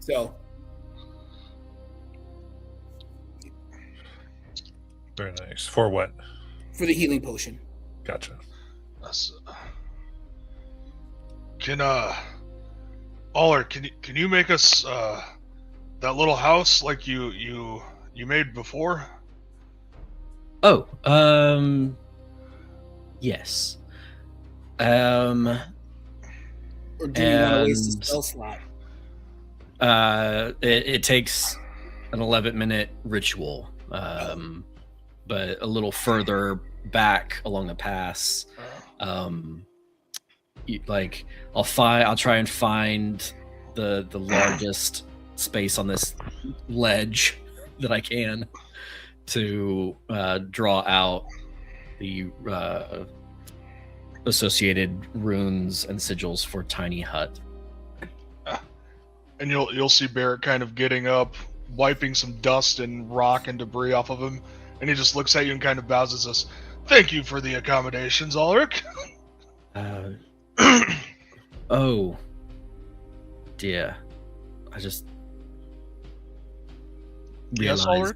So Very nice. For what? for the healing potion. Gotcha. Can Aller, can you make us that little house like you made before? Oh, yes. Or do you want to waste a And- spell slot? It takes an 11-minute ritual, but a little further back along the pass. I'll try and find the largest space on this ledge that I can to draw out the associated runes and sigils for Tiny Hut. And you'll see Barrett kind of getting up, wiping some dust and rock and debris off of him, and he just looks at you and kind of bows and says, "Thank you for the accommodations, Ulrich." Oh dear, I just Yes, realized.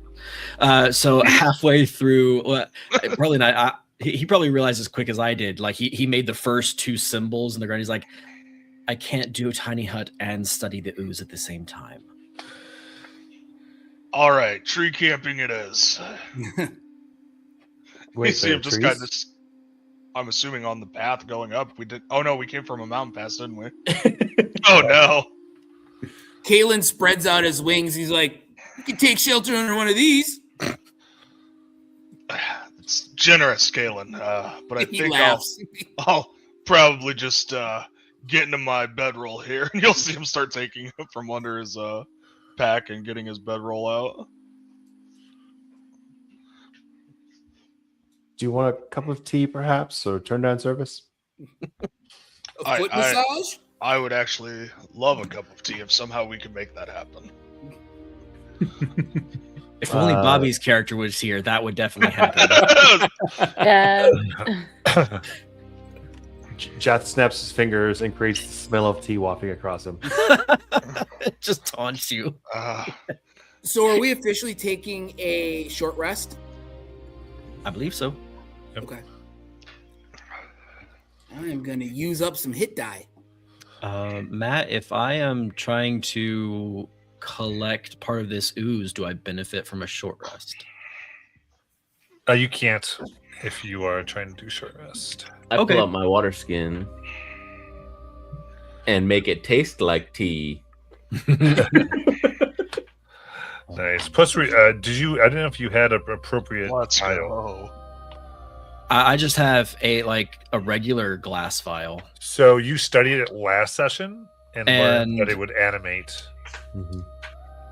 So halfway through, well, probably not. He probably realized as quick as I did. Like he made the first 2 symbols in the ground. He's like, I can't do Tiny Hut and study the ooze at the same time. All right, tree camping it is. Wait, You see him just kind of. I'm assuming on the path going up. We did. Oh no, we came from a mountain pass, didn't we? Oh no. Kalen spreads out his wings. He's like, "You can take shelter under one of these." It's generous, Galen. But I He think laughs. I'll probably just get into my bedroll here, and you'll see him start taking it from under his pack and getting his bedroll out. Do you want a cup of tea, perhaps, or turn down service? A foot massage? I would actually love a cup of tea if somehow we could make that happen. If only Bobby's character was here, that would definitely happen. Yeah. Jath snaps his fingers and creates the smell of tea wafting across him. It just taunts you. So are we officially taking a short rest? I believe so. Okay. I am going to use up some hit die. Matt, if I am trying to collect part of this ooze, do I benefit from a short rest? You can't if you are trying to do short rest. I pull out my water skin and make it taste like tea. Nice. Plus, did you? I don't know if you had an appropriate Let's vial. go. I just have a regular glass vial. So you studied it last session and learned that it would animate. Mm-hmm.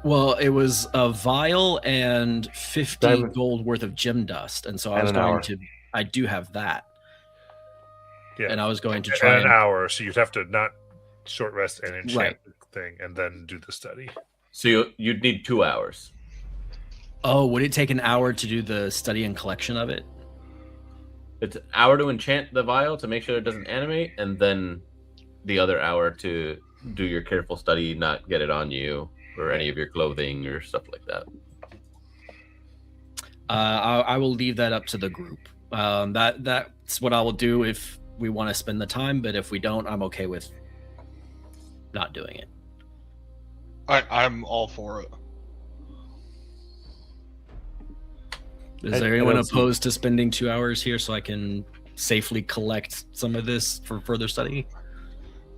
Well, it was a vial and 50 gold worth of gem dust, and so I was going to. I do have that. Yeah. And I was going to try an hour, so you'd have to not short rest and enchant Right. the thing, and then do the study. So you'd need 2 hours. Oh, would it take an hour to do the study and collection of it? It's an hour to enchant the vial to make sure it doesn't animate, and then the other hour to do your careful study, not get it on you or any of your clothing or stuff like that. I will leave that up to the group. That's what I will do if we want to spend the time, but if we don't, I'm okay with not doing it. I'm all for it. Is there anyone opposed to spending 2 hours here so I can safely collect some of this for further study?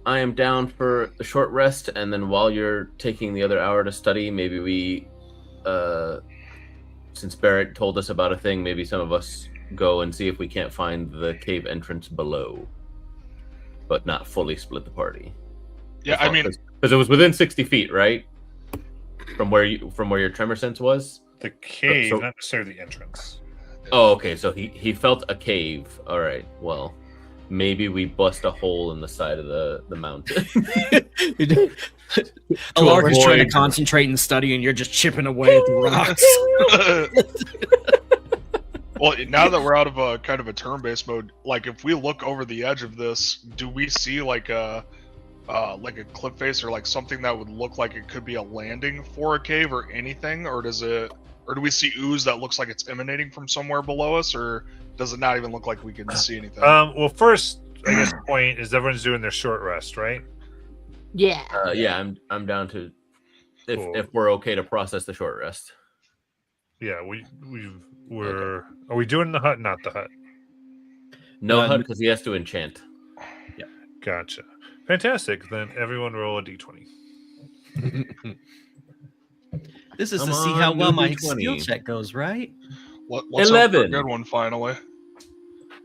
I am down for the short rest, and then while you're taking the other hour to study, maybe we, since Barrett told us about a thing, maybe some of us go and see if we can't find the cave entrance below, but not fully split the party. Yeah, I mean, because it was within 60 feet, right? From where your tremor sense was. The cave, not necessarily the entrance. Oh, okay. So he felt a cave. All right. Well, maybe we bust a hole in the side of the mountain. Alark is trying to concentrate and study, and you're just chipping away at the rocks. Well, now that we're out of a kind of a turn-based mode, like if we look over the edge of this, do we see like a cliff face or like something that would look like it could be a landing for a cave or anything, or do we see ooze that looks like it's emanating from somewhere below us, or does it not even look like we can see anything? Well, first, I guess the point is everyone's doing their short rest, right? Yeah. Yeah, I'm down to if we're okay to process the short rest. Yeah, we're. Are we doing the hut? Not the hut. No hut because he has to enchant. Yeah, gotcha. Fantastic. Then everyone roll a d20. This is to see how well my skill check goes, right? Let's 11. A good one finally.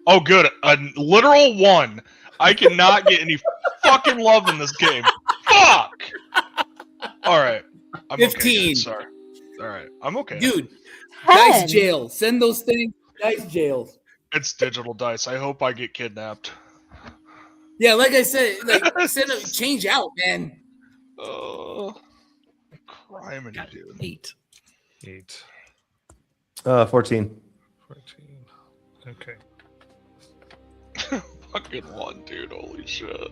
Oh, good. A literal 1. I cannot get any fucking love in this game. Fuck. All right. I'm 15. Okay, sorry. All right. I'm okay. Dude, dice jail. Send those things to dice jail. It's digital dice. I hope I get kidnapped. Yeah, like I said, change out, man. Crime and dude. 8. 14. 14. Okay. Fucking 1, dude. Holy shit.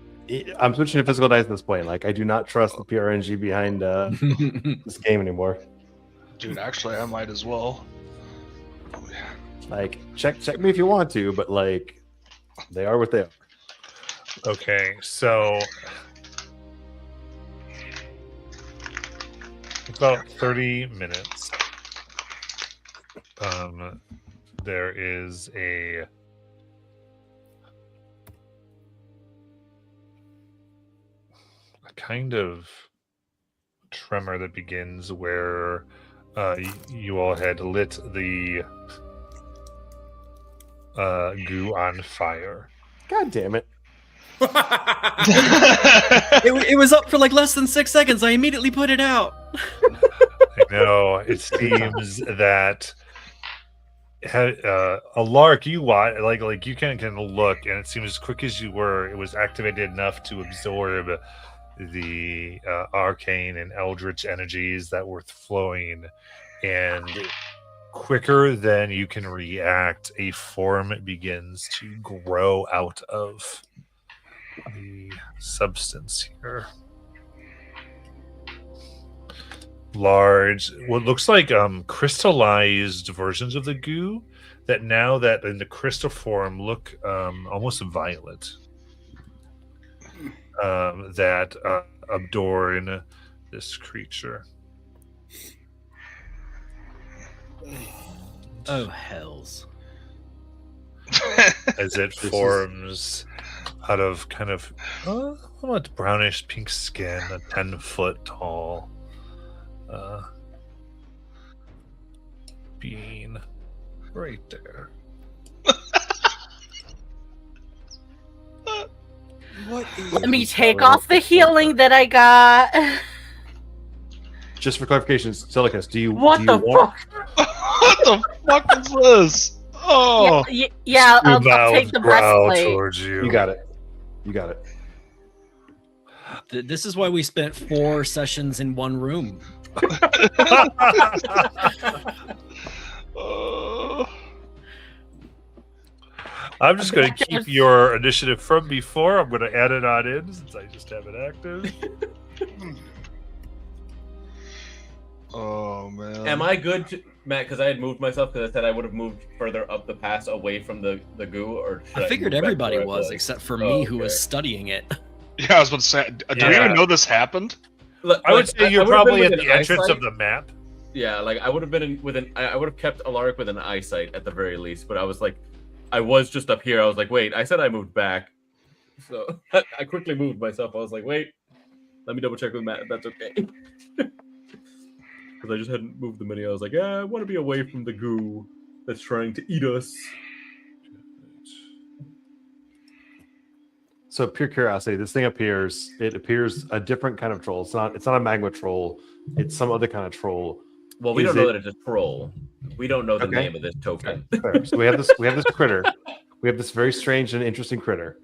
I'm switching to physical dice at this point. Like, I do not trust the PRNG behind this game anymore. Dude, actually, I might as well. Oh, yeah. Like, check me if you want to, but like, they are what they are. Okay, so about 30 minutes. There is a kind of tremor that begins where you all had lit the goo on fire. God damn it. It was up for like less than 6 seconds. I immediately put it out. I know. It seems that a lark you watch, like you can look, and it seems as quick as you were, it was activated enough to absorb the arcane and eldritch energies that were flowing, and quicker than you can react, a form begins to grow out of the substance here. Large, what looks like crystallized versions of the goo that now that in the crystal form look almost violet. That adorn this creature. Oh, hells. As it forms out of kind of somewhat brownish pink skin, a 10-foot tall being right there. Let me take off the healing that I got. Just for clarification, Silicus, do you What the want... fuck? What the fuck is this? Oh, Yeah, I'll Mouth take the growl breastplate. towards you. You got it. You got it. This is why we spent 4 sessions in one room. I'm just going to keep your initiative from before. I'm going to add it on in since I just have it active. oh man. Am I good, Matt? Because I had moved myself because I said I would have moved further up the pass away from the goo. Or should I figured move back everybody where I was, except for me, who was studying it. Yeah, I was about to say. Do we even know this happened? Look, I would say you're probably at within the entrance eyesight. of the map. Yeah, like I would have been I would have kept Alaric within eyesight at the very least. But I was like, I was just up here. I was like, wait, I said I moved back, so I quickly moved myself. I was like, wait, let me double check with Matt if that's okay. Because I just hadn't moved the mini. I was like, yeah, I want to be away from the goo that's trying to eat us. So pure curiosity, this thing appears. It appears a different kind of troll. It's not a magma troll. It's some other kind of troll. Well, we Is don't know it- that it's a troll. We don't know the Okay. name of this token. Fair. So we have this critter. We have this very strange and interesting critter.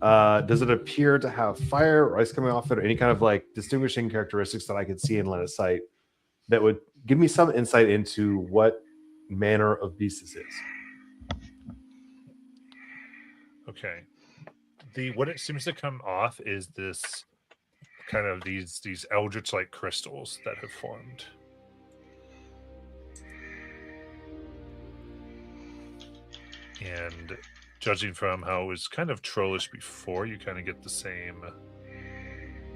Does it appear to have fire or ice coming off it, or any kind of like distinguishing characteristics that I could see in line of sight that would give me some insight into what manner of beast this is? Okay. What it seems to come off is this kind of these eldritch like crystals that have formed. And judging from how it was kind of trollish before, you kind of get the same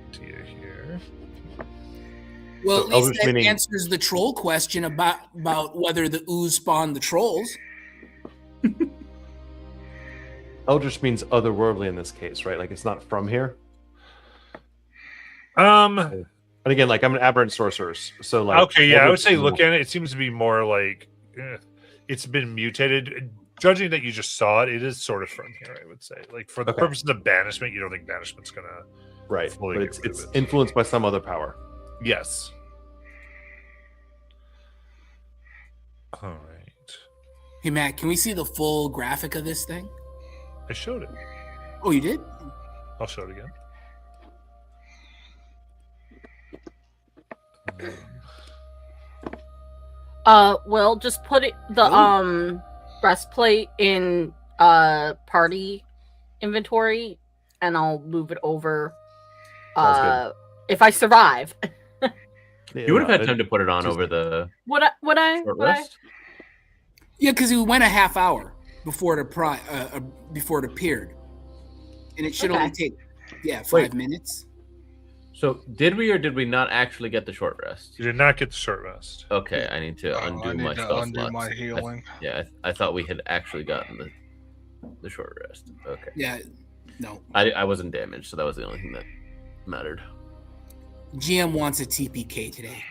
idea here. Well, So at least eldritch that meaning- answers the troll question about whether the ooze spawned the trolls. Eldritch means otherworldly in this case, right? Like it's not from here. Um And again, like I'm an aberrant sorcerer, so like okay, yeah, I would eldritch say is- look at it. It seems to be more like it's been mutated. Judging that you just saw it, it is sort of from here. I would say, like for the Okay. purposes of banishment, you don't think banishment's gonna. right, fully but get it's rid of it. influenced by some other power. Yes. All right. Hey, Matt, can we see the full graphic of this thing? I showed it. Oh, you did? I'll show it again. Well, just put it the breastplate in party inventory, and I'll move it over. Sounds If I survive, You would have had time to put it on just- over the would I? short Would I? rest. Yeah, because we went a half hour before it before it appeared, and it should Okay. only take 5 Wait. minutes. So did we or did we not actually get the short rest? You did not get the short rest. Okay, I need to Oh, undo I need my to spell undo slots. my healing. I thought we had actually gotten the short rest. Okay. Yeah, no. I wasn't damaged, so that was the only thing that mattered. GM wants a TPK today.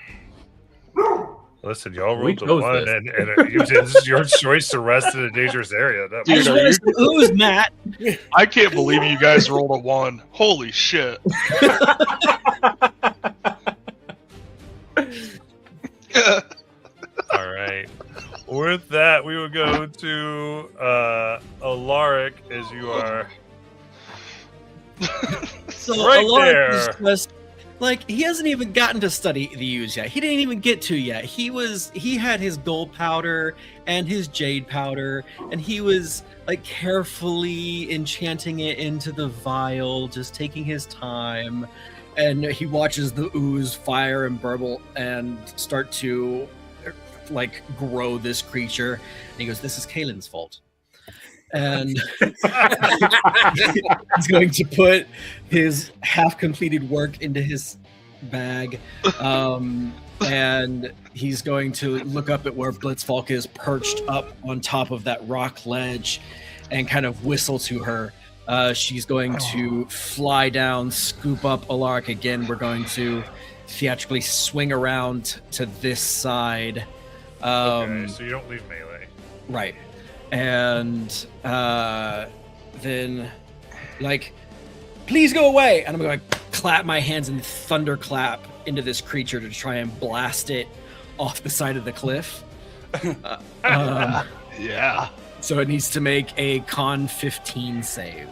Listen, y'all We rolled a chose 1, this. and this is your choice to rest in a dangerous area. That- Dude, are you- Ooze, Matt. I can't believe you guys rolled a 1. Holy shit. All right. With that, we will go to Alaric as you are. So Right Alaric there. is just like he hasn't even gotten to study the ooze yet. He didn't even get to yet. He had his gold powder and his jade powder, and he was like carefully enchanting it into the vial, just taking his time. And he watches the ooze fire and burble and start to like grow this creature. And he goes, "This is Kaelin's fault." And he's going to put his half-completed work into his bag, and he's going to look up at where Blitzfalk is perched up on top of that rock ledge and kind of whistle to her. She's going to fly down, scoop up Alaric again. We're going to theatrically swing around to this side. Okay, so you don't leave melee. Right. And then, like, please go away. And I'm going to clap my hands and thunderclap into this creature to try and blast it off the side of the cliff. Yeah. So it needs to make a con 15 save.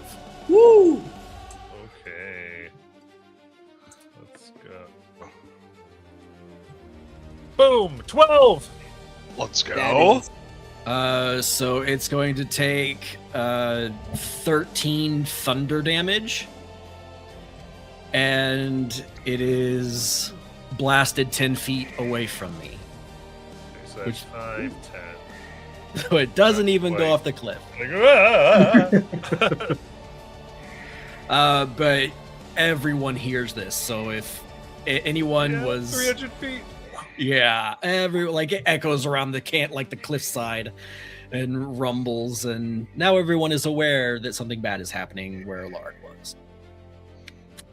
Woo! Okay. Let's go. Boom! 12! Let's That go. is- So it's going to take 13 thunder damage. And it is blasted 10 feet away from me. Okay, so that's Which- 5, 10. So it doesn't even Wait. go off the cliff. Like, ah! But everyone hears this. So if anyone Yeah, was 300 feet. Yeah, like it echoes around the the cliffside and rumbles, and now everyone is aware that something bad is happening where Alaric was.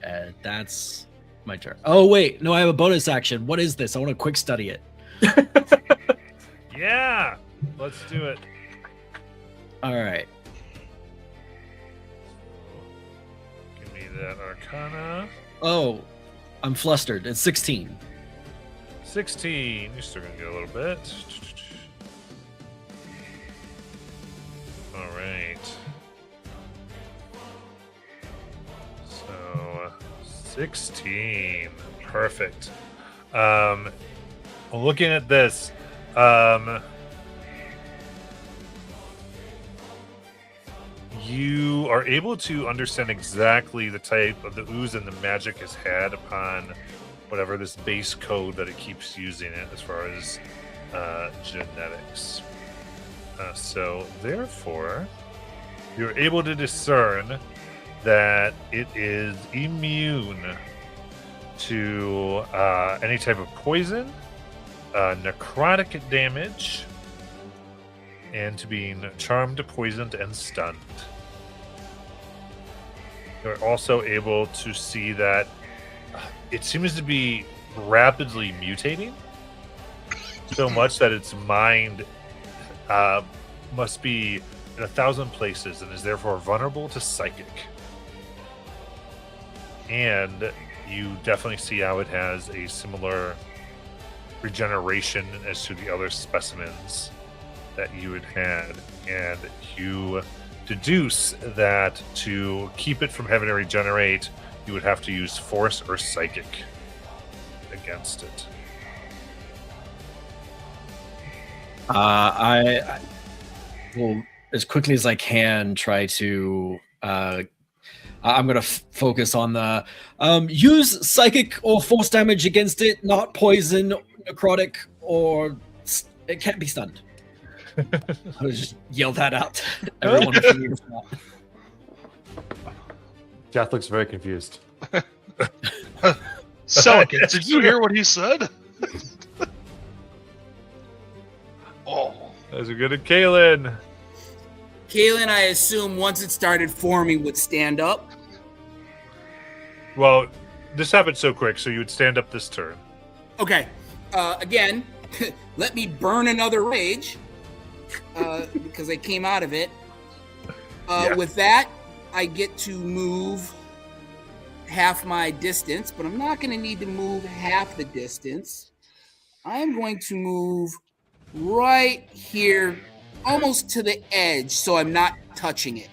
And that's my turn. Oh wait, no, I have a bonus action. What is this? I want to quick study it. Yeah! Let's do it. All right. Give me that Arcana. Oh, I'm flustered. It's 16. 16. You're still gonna get a little bit. All right. So 16. Perfect. Looking at this, you are able to understand exactly the type of the ooze and the magic has had upon whatever this base code that it keeps using it as far as genetics. So therefore, you're able to discern that it is immune to any type of poison, necrotic damage, and to being charmed, poisoned, and stunned. You're also able to see that it seems to be rapidly mutating so much that its mind must be in 1,000 places and is therefore vulnerable to psychic. And you definitely see how it has a similar regeneration as to the other specimens that you had had, and you deduce that to keep it from having to regenerate, you would have to use force or psychic against it. I will, as quickly as I can, try to. I'm going to focus on the use psychic or force damage against it, not poison, necrotic, or it can't be stunned. I would just yell that out. Everyone can hear that. Jath looks very confused. Selikit, did you hear what he said? Oh. That's a good at Kaelin. Kaelin, I assume once it started forming, would stand up. Well, this happened so quick, so you would stand up this turn. Okay. Again, let me burn another rage because I came out of it. Yeah. With that, I get to move half my distance, but I'm not going to need to move half the distance. I'm going to move right here, almost to the edge, so I'm not touching it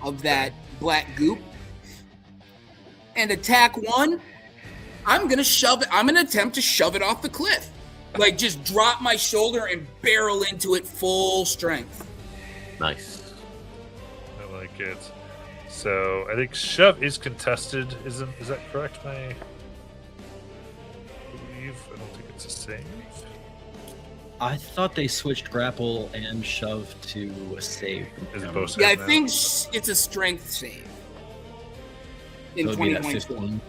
of that black goop. And attack 1, I'm going to shove it. I'm going to attempt to shove it off the cliff. Like, just drop my shoulder and barrel into it full strength. Nice. I like it. So I think shove is contested. Is that correct? I believe. I don't think it's a save. I thought they switched grapple and shove to a save. Is it both? Yeah, I now? think it's a strength save. In So it'd be that 2024. 15.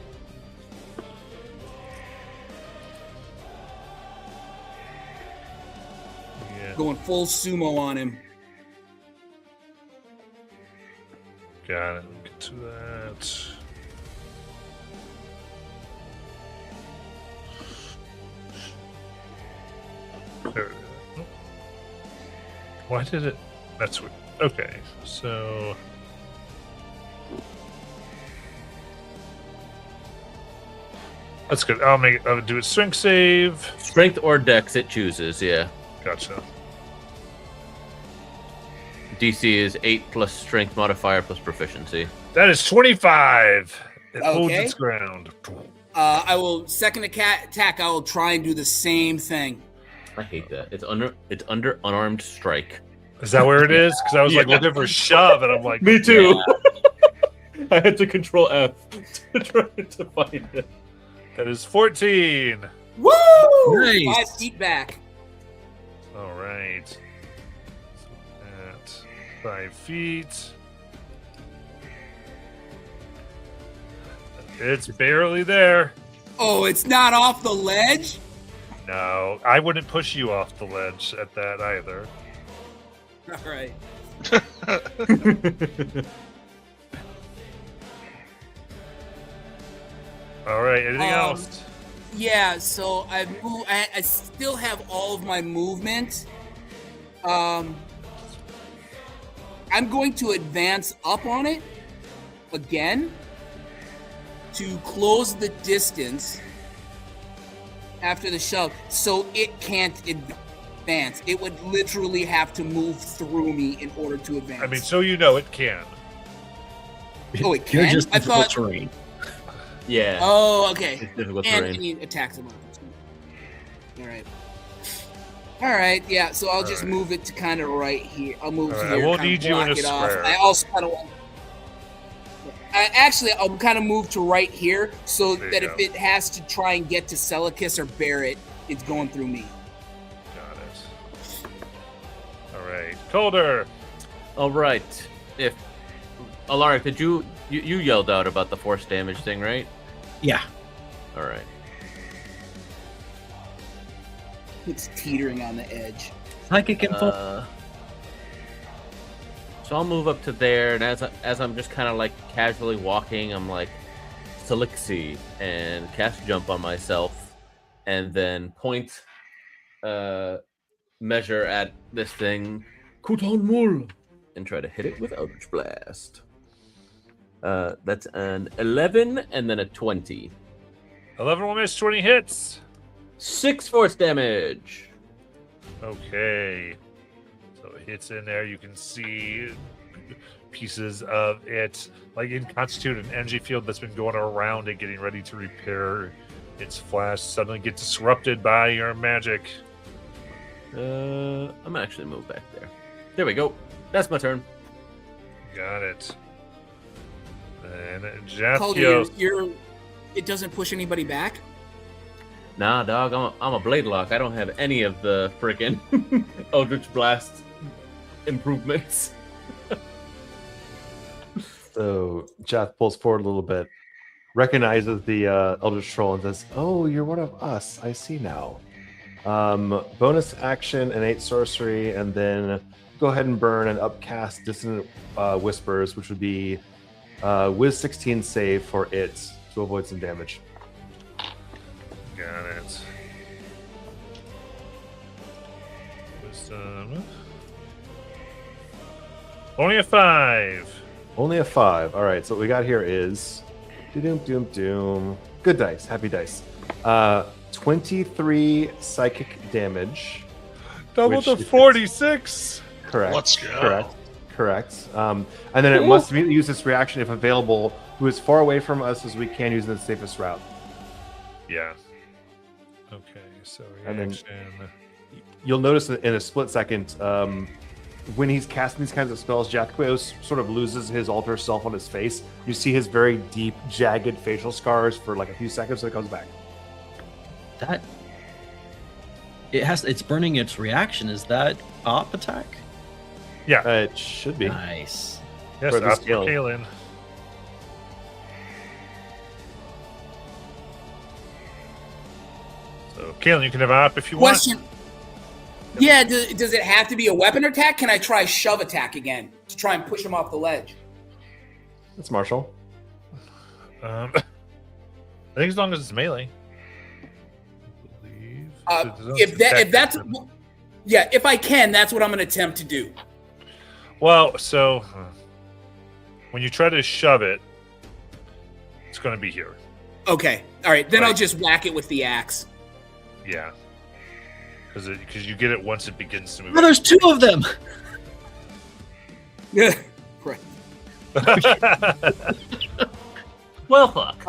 Yeah. Going full sumo on him. Got it. We'll get to that. There it is. Oh. Why did it? That's weird. Okay, so that's good. I'll do a strength save. Strength or dex, it chooses. Yeah. Gotcha. DC is 8 plus strength modifier plus proficiency. That is 25. It holds Okay. its ground. I will second attack. I will try and do the same thing. I hate that. It's under unarmed strike. Is that where it is? Because I was like Yeah. looking for shove, and I'm like, Me too. I had to control F to try to find it. That is 14. Woo! Nice. 5 feet back. All right. So at 5 feet. It's barely there. Oh, it's not off the ledge? No, I wouldn't push you off the ledge at that either. All right. All right, anything else? Yeah, so I still have all of my movement. I'm going to advance up on it again to close the distance after the shove so it can't advance. It would literally have to move through me in order to advance. I mean, so you know it can. oh, it You're can? just I difficult thought. terrain. Yeah. Oh, okay. It's difficult And terrain. any attacks of opportunity. All right, yeah. So I'll just All right. move it to kind of right here. I'll move All right, here. I won't kinda need you in block a it off. square. I also kind of want. I'll kind of move to right here so There you that go. if it has to try and get to Celicus or Barrett, it's going through me. Got it. All right, Calder. All right. If Alaric, did you yelled out about the force damage thing, right? Yeah. All right. It's teetering on the edge. Psychic info. So I'll move up to there, and as I'm just kind of like casually walking, I'm like, Selixi, and cast jump on myself, and then point, measure at this thing, Kuton Mul, and try to hit it with Eldritch Blast. That's an 11 and then a 20. 11 will miss, 20 hits. 6 force damage. Okay. So it hits in there. You can see pieces of it, like in Constitute, an energy field that's been going around it, getting ready to repair its flash, suddenly get disrupted by your magic. I'm gonna actually move back there. There we go. That's my turn. Got it. And Calder, Jathios. it doesn't push anybody back. Nah, dog, I'm a blade lock. I don't have any of the freaking Eldritch Blast improvements. So Jath pulls forward a little bit, recognizes the Eldritch Troll, and says, "Oh, you're one of us. I see now. Bonus action, innate sorcery, and then go ahead and burn and upcast Dissonant Whispers, which would be Wiz 16 save for it to avoid some damage. Got it. Wisdom. Only a 5. Only a 5. All right, so what we got here is doom. Good dice, happy dice. 23 psychic damage. Double Which to is- 46. Correct. Let's go. Correct. And then it must immediately use this reaction if available, who is far away from us as we can using the safest route. Yeah. Okay, so And then- reaction. You'll notice that in a split second, when he's casting these kinds of spells, Jacqueos sort of loses his alter self on his face. You see his very deep, jagged facial scars for like a few seconds, and it comes back. That it's burning its reaction. Is that op attack? It should be. Nice. Yes, for this after skill. Kalen. So, Kalen, you can have op if you want. Question. Yeah, does it have to be a weapon attack? Can I try shove attack again to try and push him off the ledge? It's Marshall. I think as long as it's melee. I believe. If I can, that's what I'm going to attempt to do. Well, so when you try to shove it, it's going to be here. Okay, all right, then I'll Right. just whack it with the axe. Yeah. Because you get it once it begins to move. Oh, there's 2 of them. Yeah, right. Well, fuck.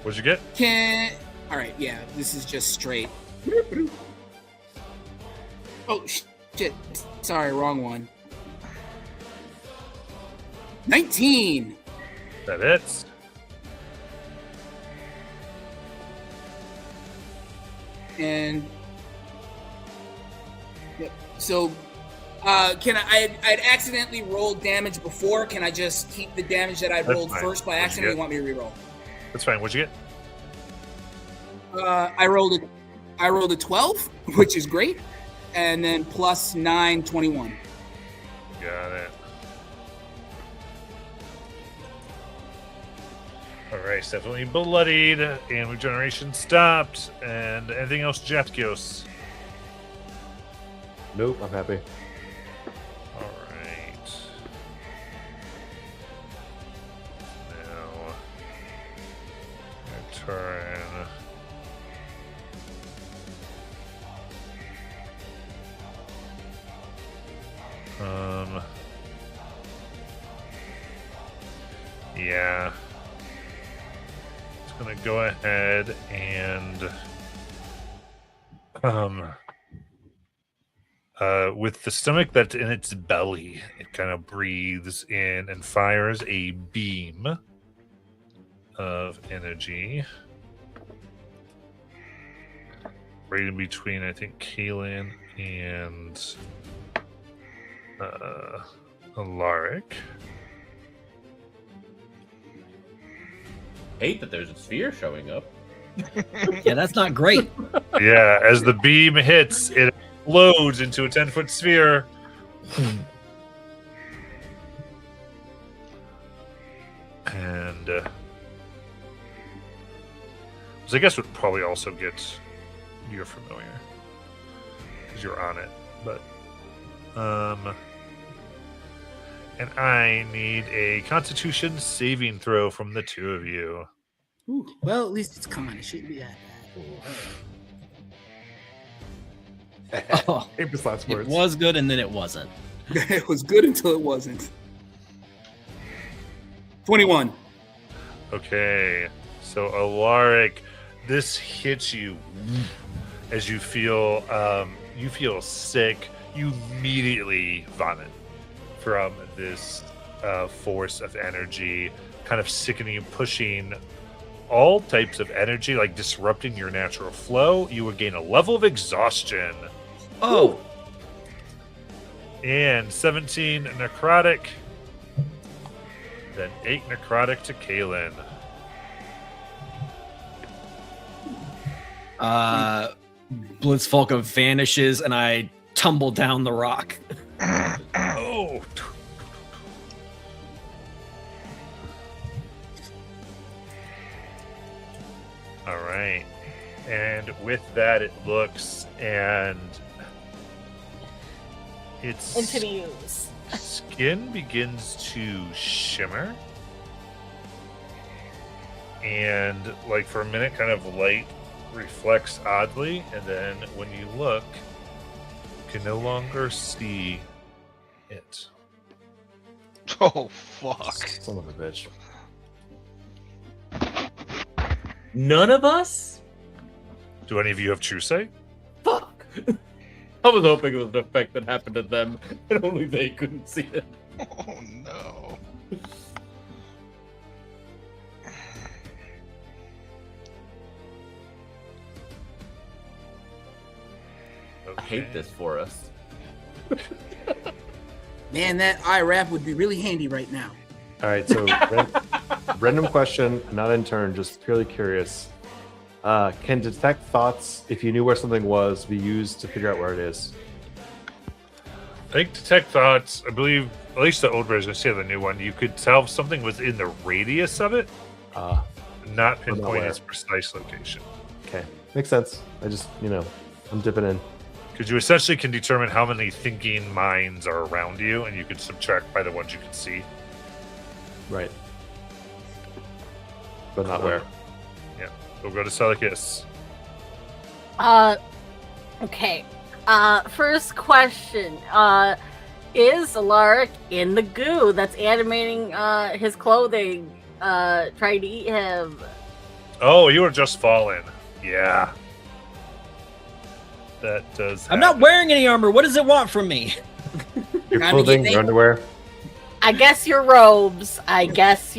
What'd you get? All right, yeah, this is just straight. Oh shit! Sorry, wrong one. 19. That hits. And yep. So, can I'd accidentally rolled damage before. Can I just keep the damage that I That's rolled fine. first by What'd you accident? Or get? you want me to reroll? That's fine. What'd you get? I rolled a 12, which is great, and then plus 9, 21. Got it. Alright, it's definitely bloodied, and regeneration stopped. And anything else, Jatkios? Nope, I'm happy. Alright. Now, your turn. Yeah. It's gonna go ahead and with the stomach that's in its belly, it kind of breathes in and fires a beam of energy right in between, I think, Kalen and Alaric. Hate that there's a sphere showing up. Yeah, that's not great. Yeah, as the beam hits, it explodes into a 10-foot sphere. And so I guess would probably also get you're familiar because you're on it, but and I need a Constitution saving throw from the two of you. Ooh, well, at least it's con. It shouldn't be that Oh, Famous last it words. was good and then it wasn't. bad. It was good until it wasn't. 21. Okay, so Alaric, this hits you as you feel sick. You immediately vomit from this force of energy, kind of sickening you, pushing all types of energy, like disrupting your natural flow. You would gain a level of exhaustion. Oh, And 17 necrotic. Then 8 necrotic to Kalen. Blitzfalka vanishes and I tumble down the rock. Oh. All right. And with that, it looks and its Into the ooze. skin begins to shimmer. And like for a minute, kind of light reflects oddly. And then when you look, you can no longer see it. Oh fuck! Son of a bitch. None of us? Do any of you have true sight? Fuck. I was hoping it was an effect that happened to them, and only they couldn't see it. Oh no! I hate this for us. Man, that IRAP would be really handy right now. All right, so random question, not in turn, just purely curious. Can detect thoughts, if you knew where something was, be used to figure out where it is? I think detect thoughts, I believe, at least the old version, I say the new one, you could tell if something was in the radius of it, not pinpoint where. its precise location. Okay, makes sense. I just, I'm dipping in. Because you essentially can determine how many thinking minds are around you, and you can subtract by the ones you can see. Right. But not where. Yeah. We'll go to Seleucus. Okay. First question. Is Alaric in the goo that's animating his clothing, trying to eat him? Oh, you were just fallen. Yeah. That does I'm not happen. wearing any armor. What does it want from me? Your Time to clothing, get your underwear. I guess your robes. I'd say,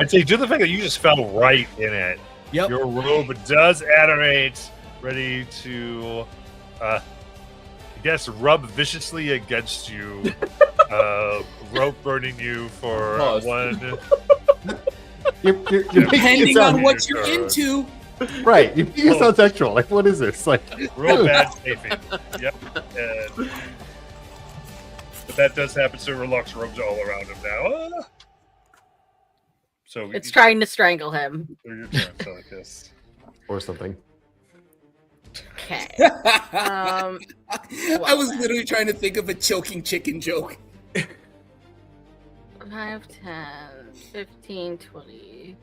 due to the fact that you just fell right in it, Yep. your robe does animate, ready to, I guess, rub viciously against you, rope burning you for Pause. one. You're making it Depending sound on what you're into. right. You make it sound sexual. Like, what is this? Like, Real bad safing. Yep. And, but that does happen, so Relux robes all around him now. Ah. So It's trying to strangle him. Your turn, Seleucus. or something. Okay. I was literally trying to think of a choking chicken joke. 5, 10, 15, 20.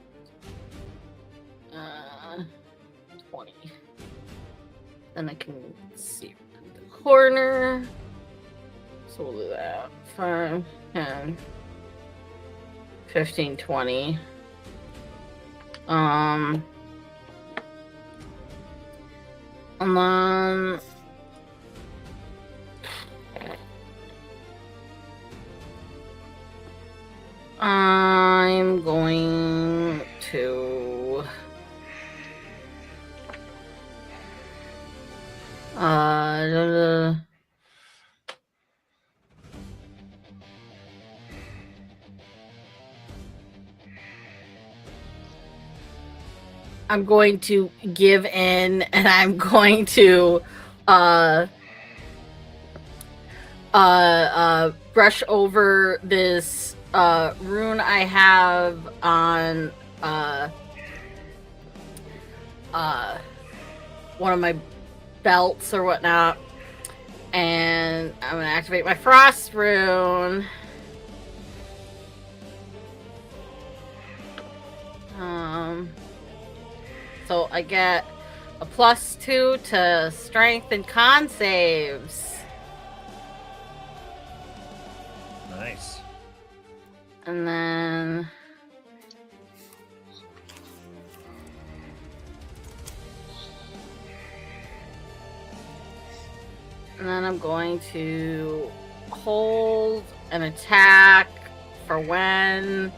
20. Then I can see the corner. So we'll do that. 5, 10, 15, 20. And then I'm going to I'm going to give in, and I'm going to brush over this rune I have on one of my belts or whatnot, and I'm gonna activate my frost rune. So I get a +2 to strength and con saves. Nice. And then I'm going to hold an attack for when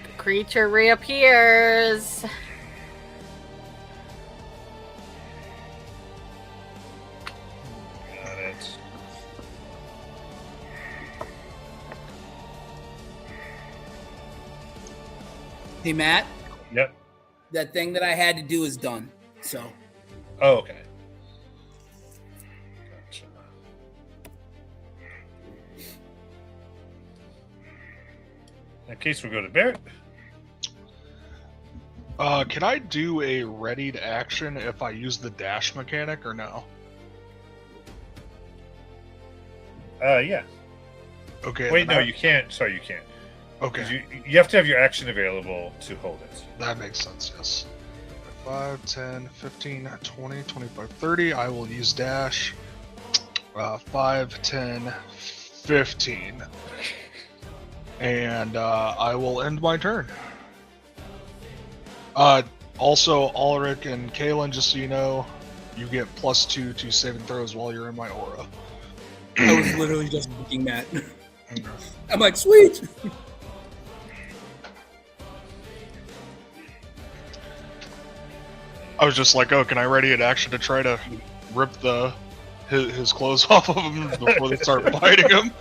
the creature reappears. Got it. Hey, Matt, Yep. that thing that I had to do is done. So, Oh, okay. In case we go to Barrett. Can I do a readied action if I use the dash mechanic or no? Yeah. Okay. Wait, then no, you can't. Sorry, you can't. Okay. 'Cause you have to have your action available to hold it. That makes sense, yes. 5, 10, 15, 20, 25, 30. I will use dash. 5, 10, 15. And I will end my turn. Also, Ulrich and Kalen, just so you know, you get +2 to saving throws while you're in my aura. I was literally just looking at. I'm like, sweet. I was just like, oh, can I ready an action to try to rip his clothes off of him before they start biting him?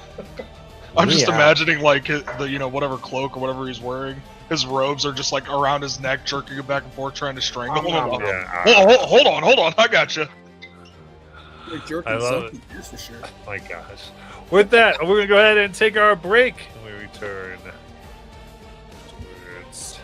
I'm just imagining like the whatever cloak or whatever he's wearing. His robes are just like around his neck, jerking him back and forth, trying to strangle him. Hold on, I got you. I love it. That's for sure. My gosh. With that, we're gonna go ahead and take our break. And we return towards.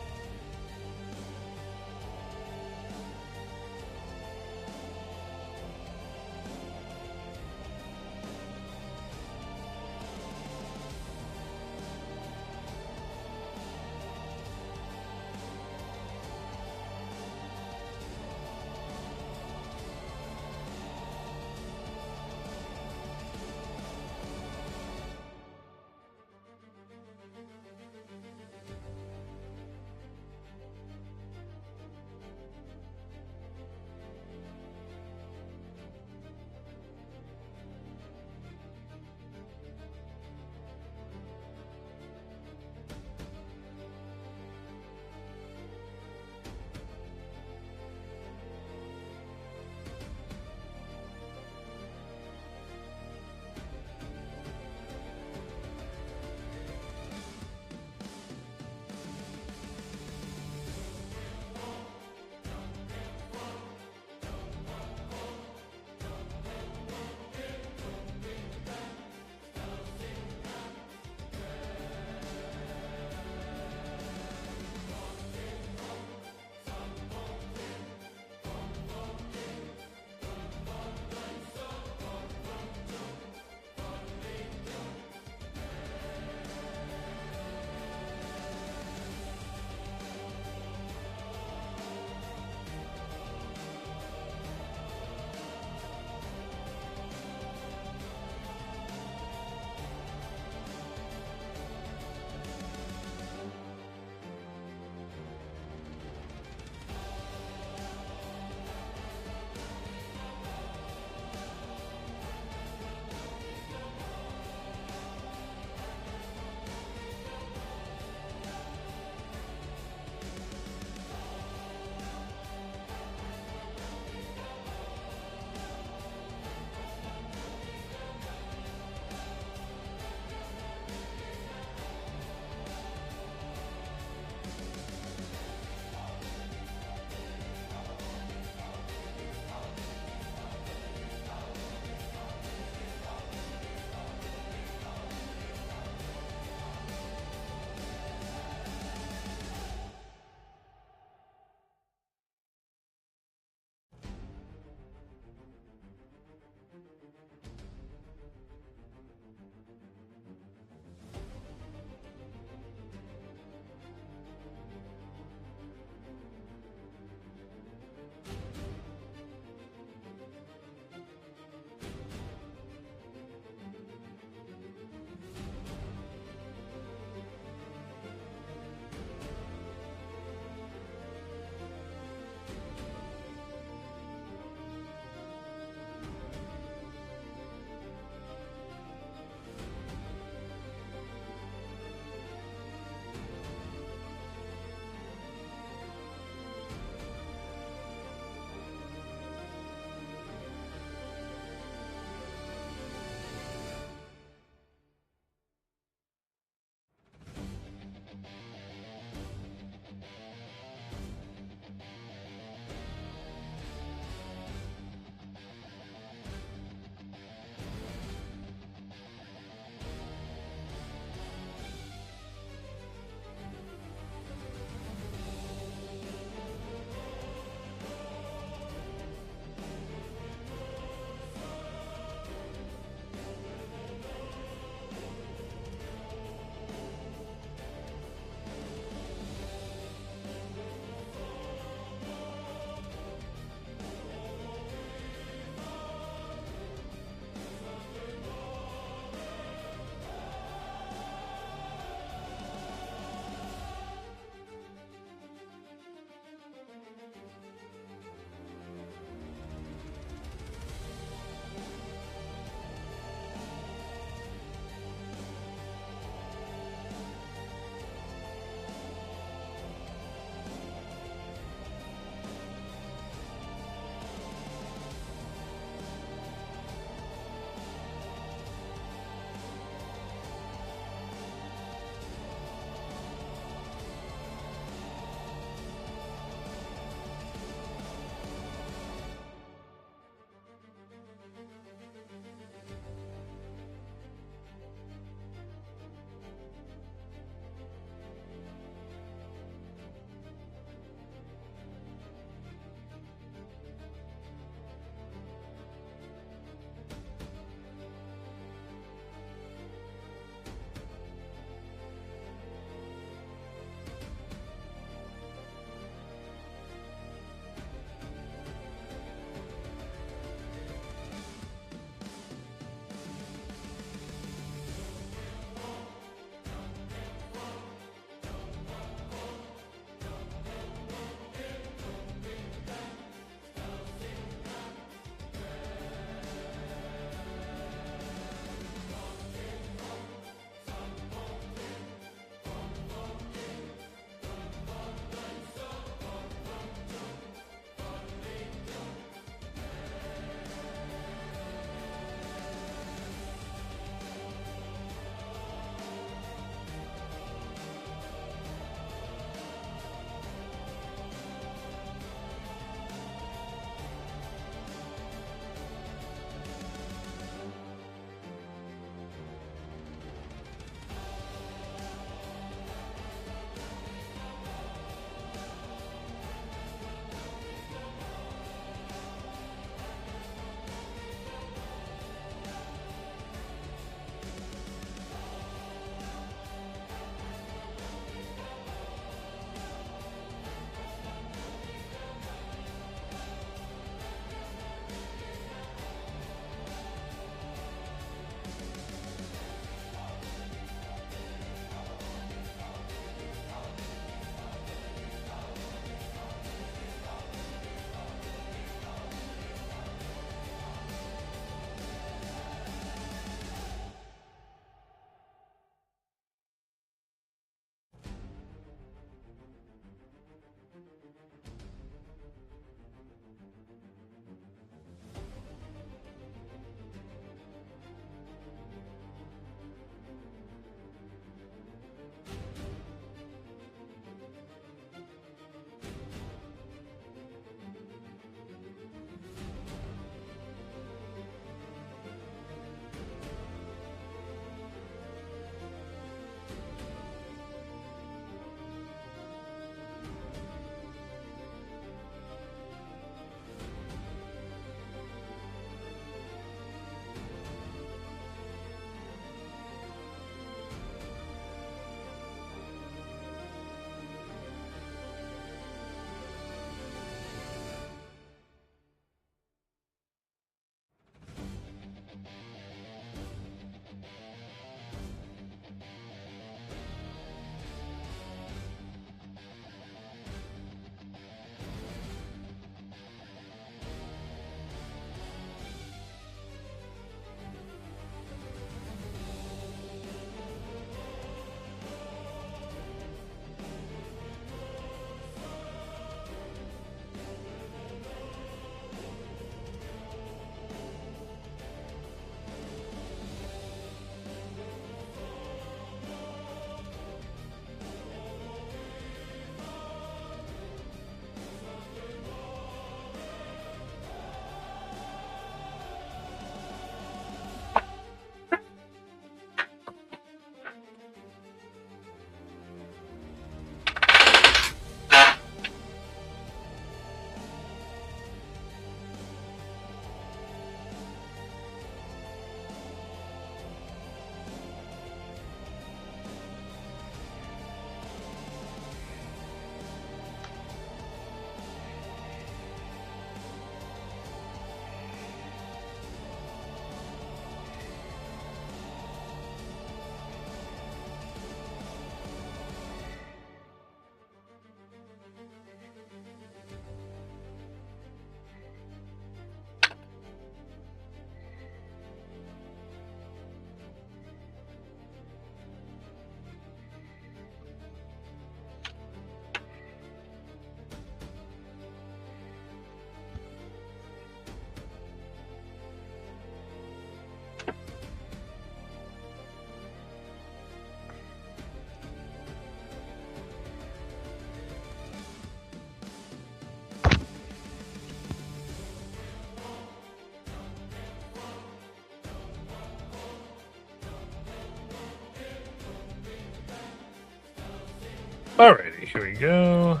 Alrighty, here we go.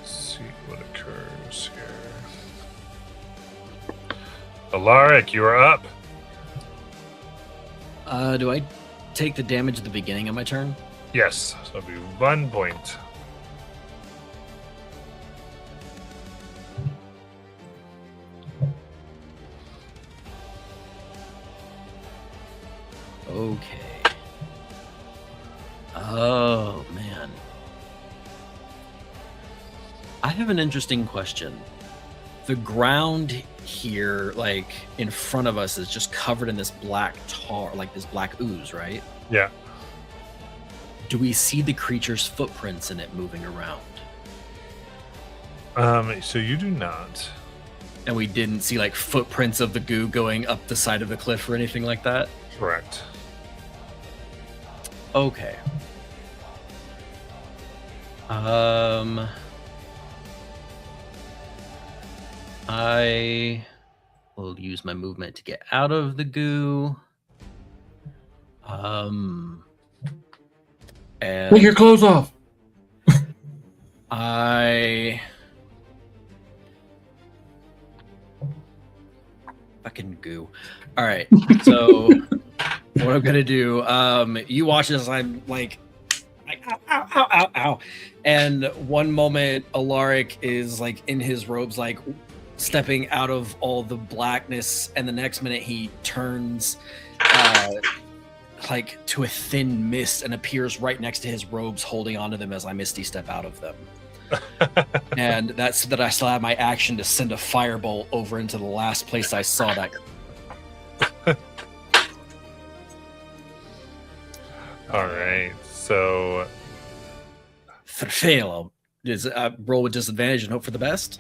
See what occurs here. Alaric, you are up. Do I take the damage at the beginning of my turn? Yes, so it'll be 1 point. Okay. Oh, man. I have an interesting question. The ground here, like, in front of us is just covered in this black tar, like this black ooze, right? Yeah. Do we see the creature's footprints in it moving around? So you do not. And we didn't see, like, footprints of the goo going up the side of the cliff or anything like that? Correct. Okay. I will use my movement to get out of the goo. And Take your clothes off. Fucking goo. All right. So what I'm gonna do? You watch as I'm like ow, ow, ow, ow, ow. And one moment, Alaric is like in his robes, like stepping out of all the blackness, and the next minute he turns like to a thin mist and appears right next to his robes, holding onto them as I misty step out of them. And that's so that I still have my action to send a firebolt over into the last place I saw that. All right, so Fail. Is roll with disadvantage and hope for the best.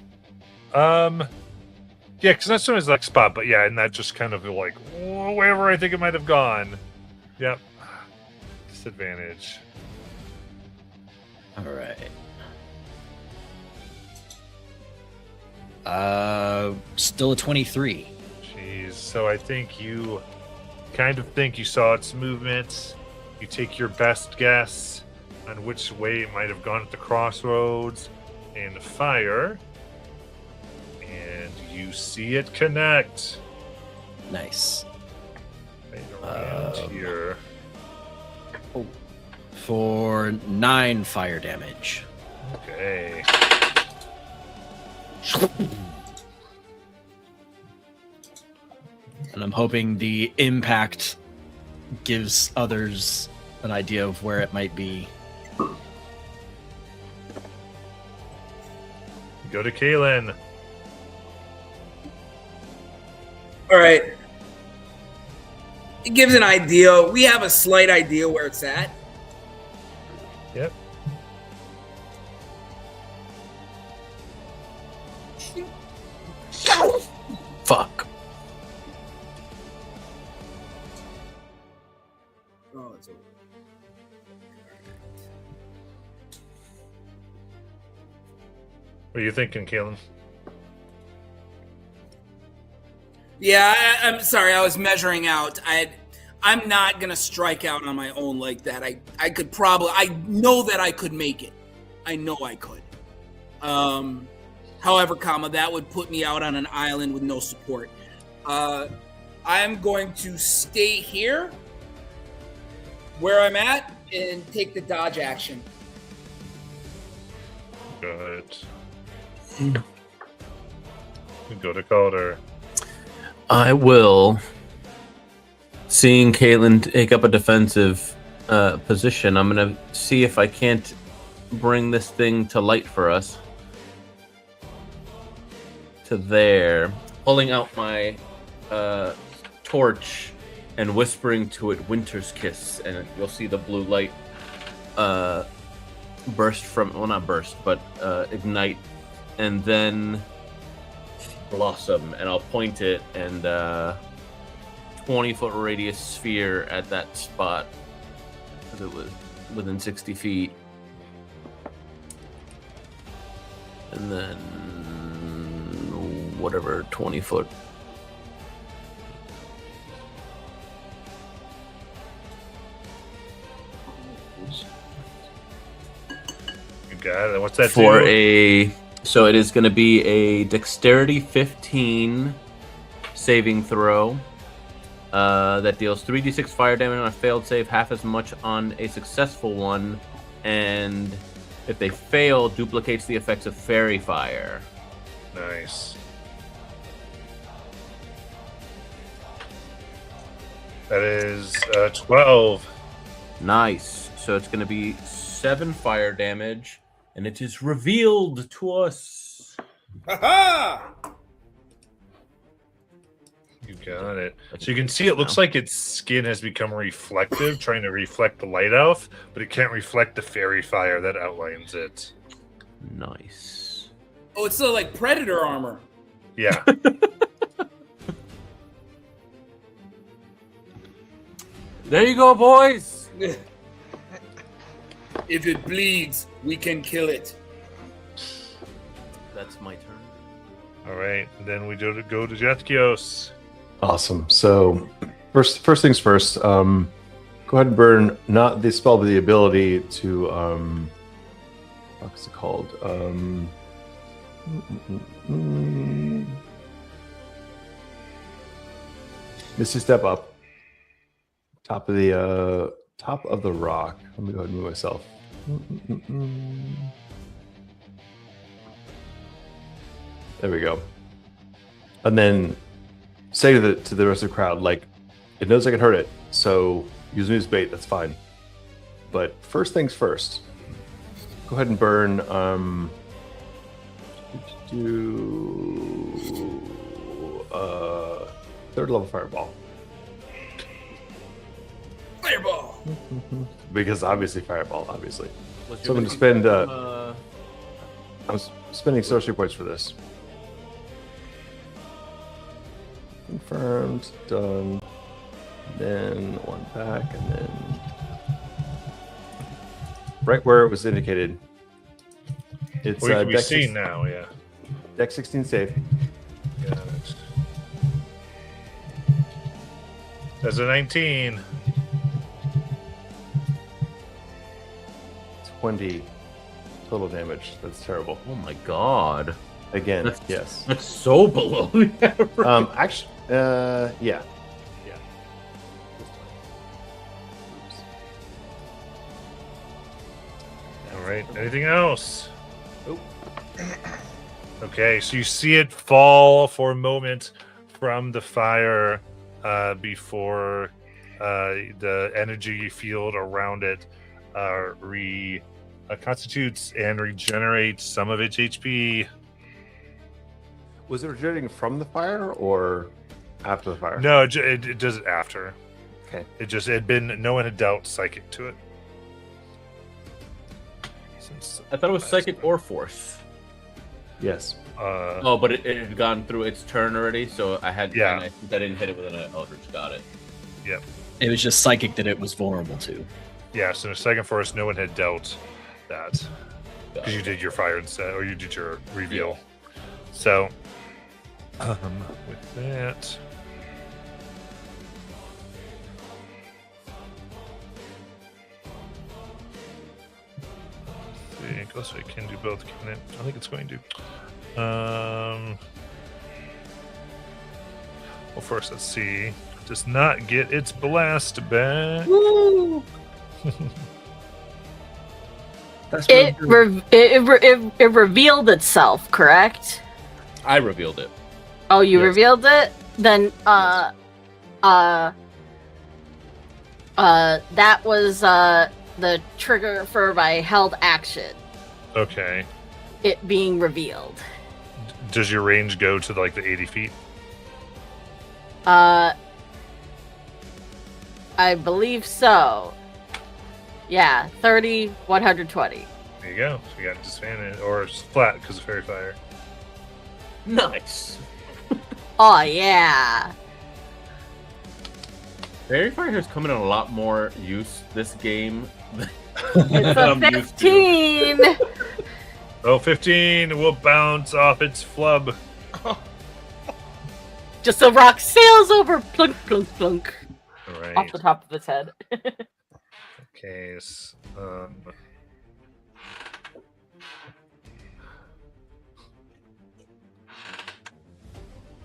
yeah, because that's soon as like spot, but yeah, and that just kind of like wherever I think it might have gone. Yep, disadvantage. All right. Still a 23. Jeez, so I think you kind of think you saw its movements. You take your best guess on which way it might have gone at the crossroads and fire, and you see it connect. Nice. Right around here. For 9 fire damage. Okay. And I'm hoping the impact gives others an idea of where it might be. Go to Kaylin. All right. It gives an idea. We have a slight idea where it's at. Yep. Fuck. Oh, it's over. What are you thinking, Kaylin? Yeah, I'm sorry. I was measuring out. I'm not gonna strike out on my own like that. I could probably. I know that I could make it. I know I could. However, that would put me out on an island with no support. I'm going to stay here where I'm at and take the dodge action. Good. Go to Calder. I will. Seeing Caitlin take up a defensive position, I'm going to see if I can't bring this thing to light for us. To there. Pulling out my torch and whispering to it, Winter's Kiss. And you'll see the blue light burst from, well, not burst, but ignite. And then blossom. And I'll point it and 20-foot radius sphere at that spot, because it was within 60 feet. And then whatever 20 foot. You got it. What's that For do? so it is going to be a dexterity 15 saving throw. That deals 3d6 fire damage on a failed save, half as much on a successful one, and if they fail, duplicates the effects of fairy fire. Nice. That is 12. Nice. So it's going to be 7 fire damage, and it is revealed to us. Ha You got it. So you can see it looks like its skin has become reflective, trying to reflect the light elf, but it can't reflect the fairy fire that outlines it. Nice. Oh, it's still like predator armor. Yeah. There you go, boys. If it bleeds, we can kill it. That's my turn. All right. Then we go to Jetkios. Awesome. So, first things first. Go ahead and burn not the spell, but the ability to what's it called? Misty Step up. Top of the rock. Let me go ahead and move myself. There we go. And then say to the rest of the crowd, like, it knows I can hurt it, so use me as bait. That's fine. But first things first. Go ahead and burn. Third level fireball. Fireball. Because obviously fireball, obviously. Was So I'm your going to spend. ability I'm spending sorcery points for this. Confirmed, done. Then one back, and then right where it was indicated. It's We can be Dex seen now, yeah. Dex 16 save. Got it. That's a 19. 20 total damage. That's terrible. Oh my god. Again, That's, yes. That's so below the average. Actually, yeah. Yeah. Oops. All right. Anything else? Nope. Okay, so you see it fall for a moment from the fire before the energy field around it constitutes and regenerates some of its HP. Was it regenerating from the fire or after the fire? No, it does it after. Okay. No one had dealt psychic to it. Since I thought it was psychic or force. Yes. Oh, but it had gone through its turn already, so I had. Yeah. I didn't hit it with an Eldritch. Got it. Yep. It was just psychic that it was vulnerable to. Yeah, so in the second force, no one had dealt that. Got Because you it. did your fire instead, or you did your reveal. So, with that, let's see, I guess I can do both, can it? I think it's going to. Well, first, let's see. Does not get its blast back. Woo! That's It revealed itself, correct? I revealed it. Oh, you Yes. revealed it? Then that was the trigger for my held action. Okay. It being revealed. Does your range go to like the 80 feet? I believe so. Yeah, 30, 120. There you go. So you got disadvantage, or it's flat because of fairy fire. Nice. Oh yeah. Fairy fire has come in a lot more use this game It's than a I'm used to. 15. Oh, 15 will bounce off its flub. Just a rock sails over, plunk, plunk, plunk, All right. off the top of its head. Okay.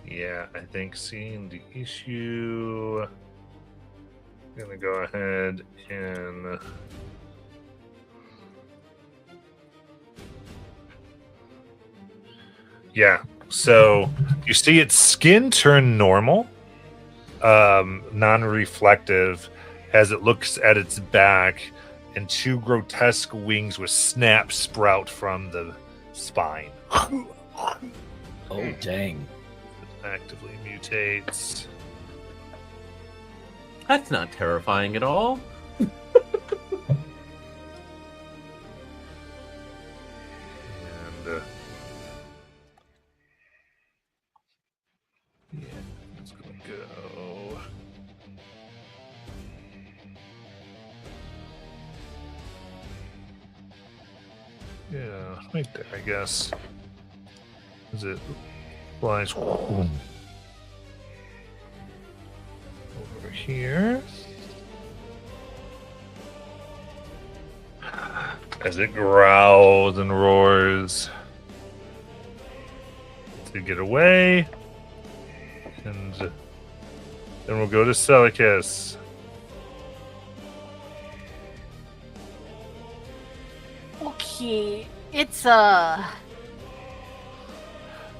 Yeah, I think seeing the issue, I'm gonna go ahead and yeah. So you see its skin turn normal, non-reflective, as it looks at its back, and two grotesque wings with snaps sprout from the spine. Oh, dang. Actively mutates. That's not terrifying at all. And yeah, it's gonna go. Yeah, right there, I guess. Is it flies over here? As it growls and roars to get away. And then we'll go to Celicus. Okay, it's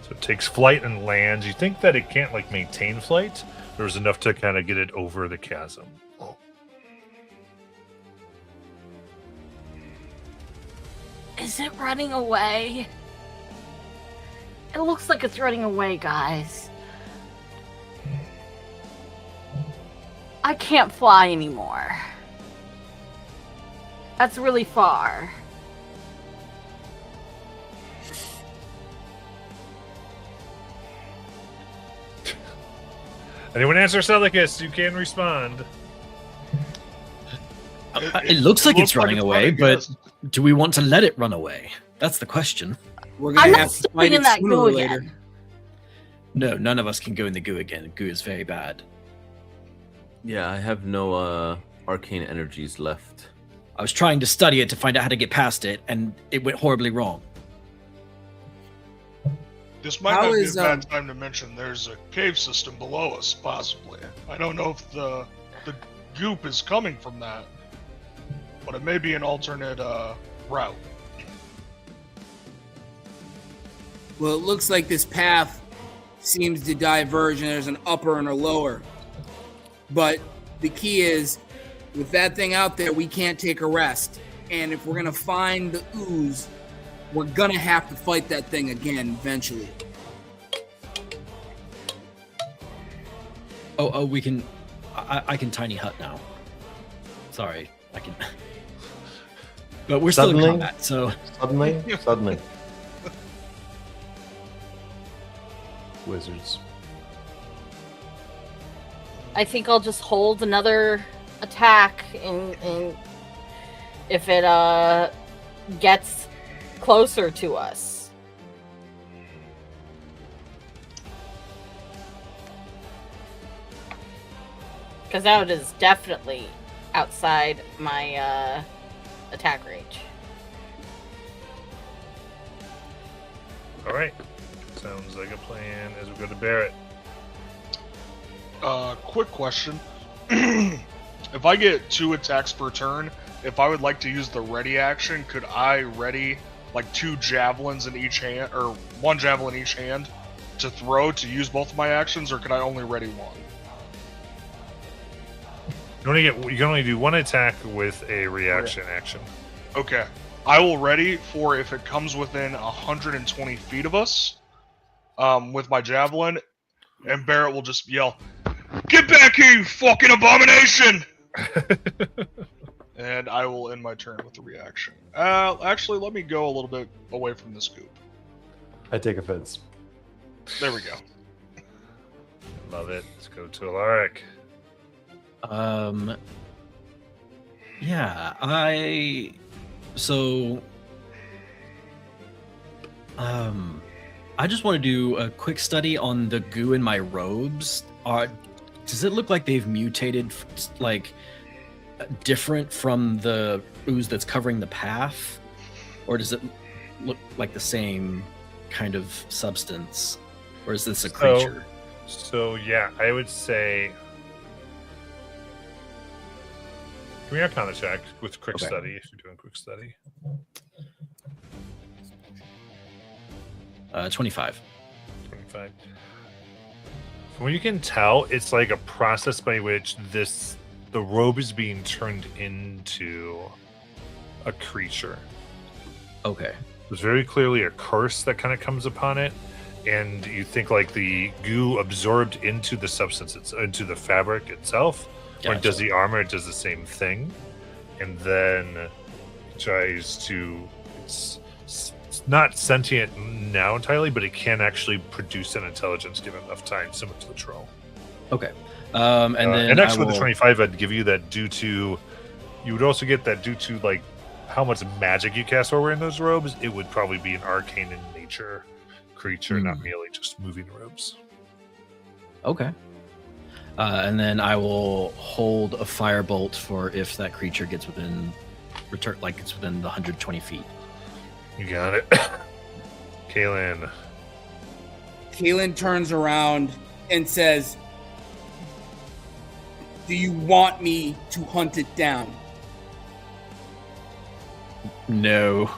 So it takes flight and lands. You think that it can't like maintain flight? There's enough to kind of get it over the chasm. Is it running away? It looks like it's running away, guys. I can't fly anymore. That's really far. Anyone answer Celicus? You can respond. It looks like it's running away, but do we want to let it run away? That's the question. We're I'm gonna not have to stepping fight in it that sooner goo or later. again. No, none of us can go in the goo again. Goo is very bad. Yeah, I have no arcane energies left. I was trying to study it to find out how to get past it, and it went horribly wrong. This might How not be is, a bad time to mention there's a cave system below us, possibly. I don't know if the goop is coming from that, but it may be an alternate route. Well, it looks like this path seems to diverge, and there's an upper and a lower. But the key is, with that thing out there, we can't take a rest. And if we're gonna find the ooze, we're gonna have to fight that thing again eventually. Oh, we can. I can tiny hut now. Sorry, I can. But we're still in Suddenly? combat, so Suddenly. Wizards. I think I'll just hold another attack and if it gets closer to us. Because that is definitely outside my attack range. All right. Sounds like a plan as we go to Barrett. Quick question. If I get 2 attacks per turn, if I would like to use the ready action, could I ready like 2 javelins in each hand, or 1 javelin in each hand to throw to use both of my actions, or could I only ready 1? You can only do 1 attack with a reaction action. Okay. I will ready for if it comes within 120 feet of us with my javelin, and Barrett will just yell, "Get back here, you fucking abomination!" And I will end my turn with the reaction. Actually, let me go a little bit away from this goop. I take offense. There we go. Love it. Let's go to Alaric. Yeah, so I just want to do a quick study on the goo in my robes. Does it look like they've mutated, like different from the ooze that's covering the path, or does it look like the same kind of substance, or is this a creature? So yeah, I would say. Give me a Arcana check with quick study if you're doing quick study. 25. 25. From what you can tell, it's like a process by which the robe is being turned into a creature. Okay. There's very clearly a curse that kind of comes upon it, and you think like the goo absorbed into the substance, into the fabric itself, or Gotcha. does the armor, it does the same thing, and then tries to. It's not sentient now entirely, but it can actually produce an intelligence given enough time, similar to the troll. Okay. And then and actually, I with the will- 25, I'd give you that due to. You would also get that due to like how much magic you cast over in those robes. It would probably be an arcane in nature creature, not merely just moving robes. Okay. And then I will hold a firebolt for if that creature gets within it's within the 120 feet. You got it, Kaylin. Kaylin turns around and says, "Do you want me to hunt it down?" No.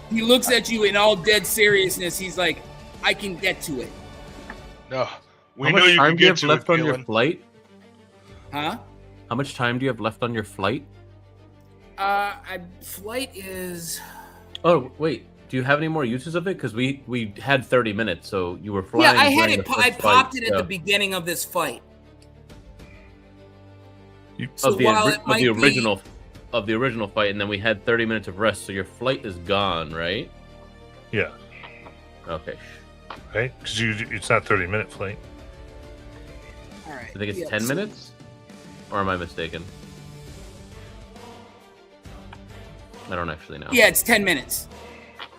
He looks at you in all dead seriousness. He's like, "I can get to it." No, we How know much you time can do you get have to left it, on your Kaylin. flight? Huh? How much time do you have left on your flight? Flight is. Oh, wait. Do you have any more uses of it? Because we had 30 minutes, so you were flying. Yeah, I had during it. the I first popped flight, it at the so- beginning of this fight. You, So while it might be- of the original fight, and then we had 30 minutes of rest, so your flight is gone, right? yeah, Okay. right? Because it's not 30-minute flight. All right. I think it's Yeah, 10 so- minutes? Or am I mistaken? I don't actually know. Yeah, it's 10 minutes.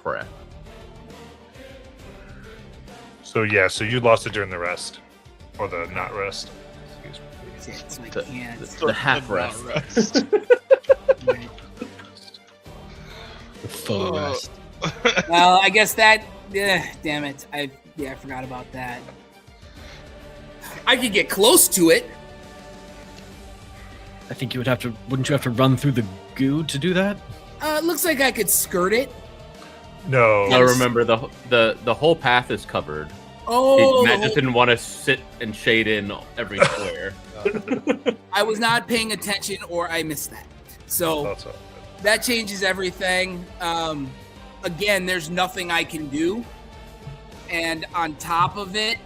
Correct. So yeah, so you lost it during the rest, or the not rest. Excuse me. So I The, can't. the half rest. Full rest. Well, I guess that. Damn it! I forgot about that. I could get close to it. I think wouldn't you have to run through the goo to do that? It looks like I could skirt it. No, Now remember, the whole path is covered. Oh, Matt just didn't want to sit and shade in every square. I was not paying attention, or I missed that. So that's all. that changes everything. Again, there's nothing I can do, and on top of it,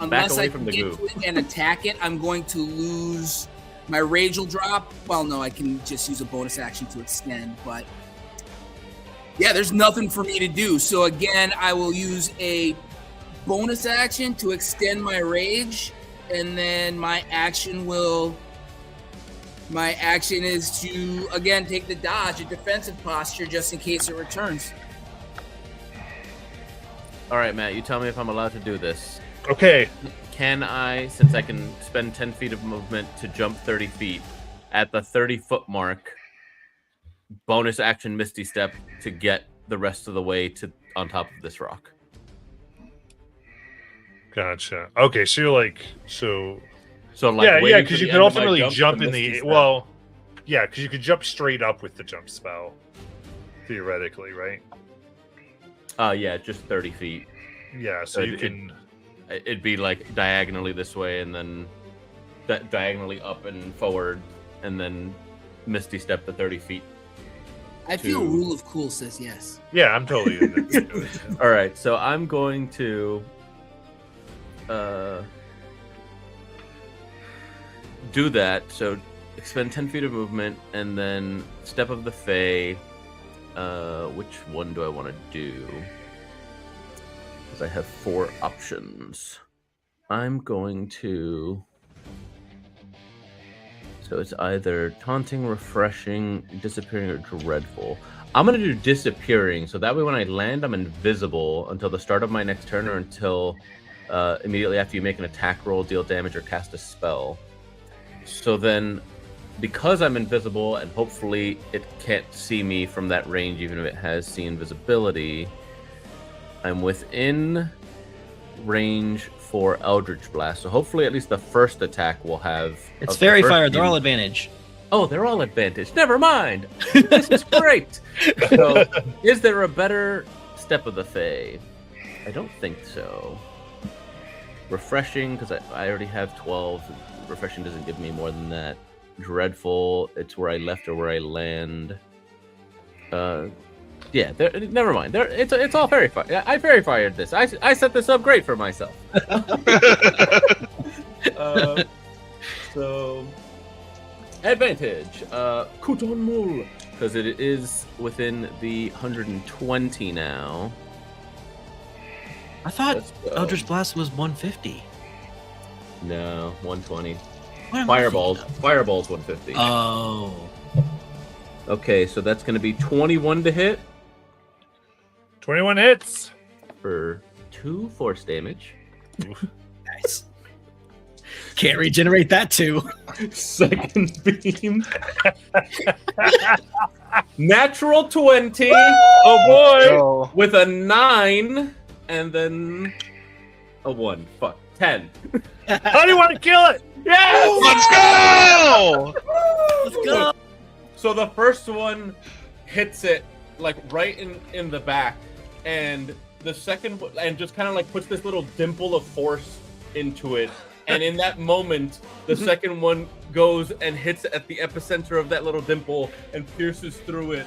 unless away I from can the get goo. to it and attack it, I'm going to lose my rage will drop. Well, no, I can just use a bonus action to extend, but yeah, there's nothing for me to do. So again, I will use a bonus action to extend my rage, and then my action is to again take the dodge, a defensive posture, just in case it returns. All right, Matt, you tell me if I'm allowed to do this. Okay, Can I, since I can spend 10 feet of movement to jump 30 feet, at the 30-foot mark, bonus action Misty Step to get the rest of the way to on top of this rock? gotcha. Okay, so you're like So, yeah, waiting yeah, for because the you end could of my ultimately jump jump to in Misty the Step. well, yeah, because you could jump straight up with the jump spell, theoretically, right? Yeah, just 30 feet. Yeah, so you can. It'd be like diagonally this way, and then diagonally up and forward, and then Misty Step the 30 feet. I feel to- Rule of Cool says yes. Yeah, I'm totally in it. All right, so I'm going to do that. So expend 10 feet of movement, and then Step of the Fae. Which one do I want to do? Because I have 4 options. I'm going to So it's either taunting, refreshing, disappearing, or dreadful. I'm gonna do disappearing, so that way when I land, I'm invisible until the start of my next turn, or until immediately after you make an attack roll, deal damage, or cast a spell. So then, because I'm invisible and hopefully it can't see me from that range, even if it has seen invisibility, I'm within range for Eldritch Blast. So hopefully at least the first attack will have... It's the Fairy first Fire. They're all few- advantage. Oh, they're all advantage. Never mind. This is great. So, is there a better Step of the Fae? I don't think so. Refreshing, because I already have 12. Refreshing doesn't give me more than that. Dreadful, it's where I left or where I land. Yeah, never mind. It's all Fairy Fire. I Fairy Fired this. I set this up great for myself. So... Advantage, Kuton Mul, because it is within the 120 now. I thought Let's go. Eldritch Blast was 150. No, 120. What am I Fireball's thinking of? 150. Oh. Okay, so that's going to be 21 to hit 21 hits. for 2 force damage. Nice. Can't regenerate that too. Second beam. Natural 20. Oh boy! Oh, With a 9 and then a 1. Fuck. 10. How do you want to kill it? Yes! let's go! Let's go. So the first one hits it like right in the back, and the second and just kind of like puts this little dimple of force into it. And in that moment, the second one goes and hits at the epicenter of that little dimple and pierces through it,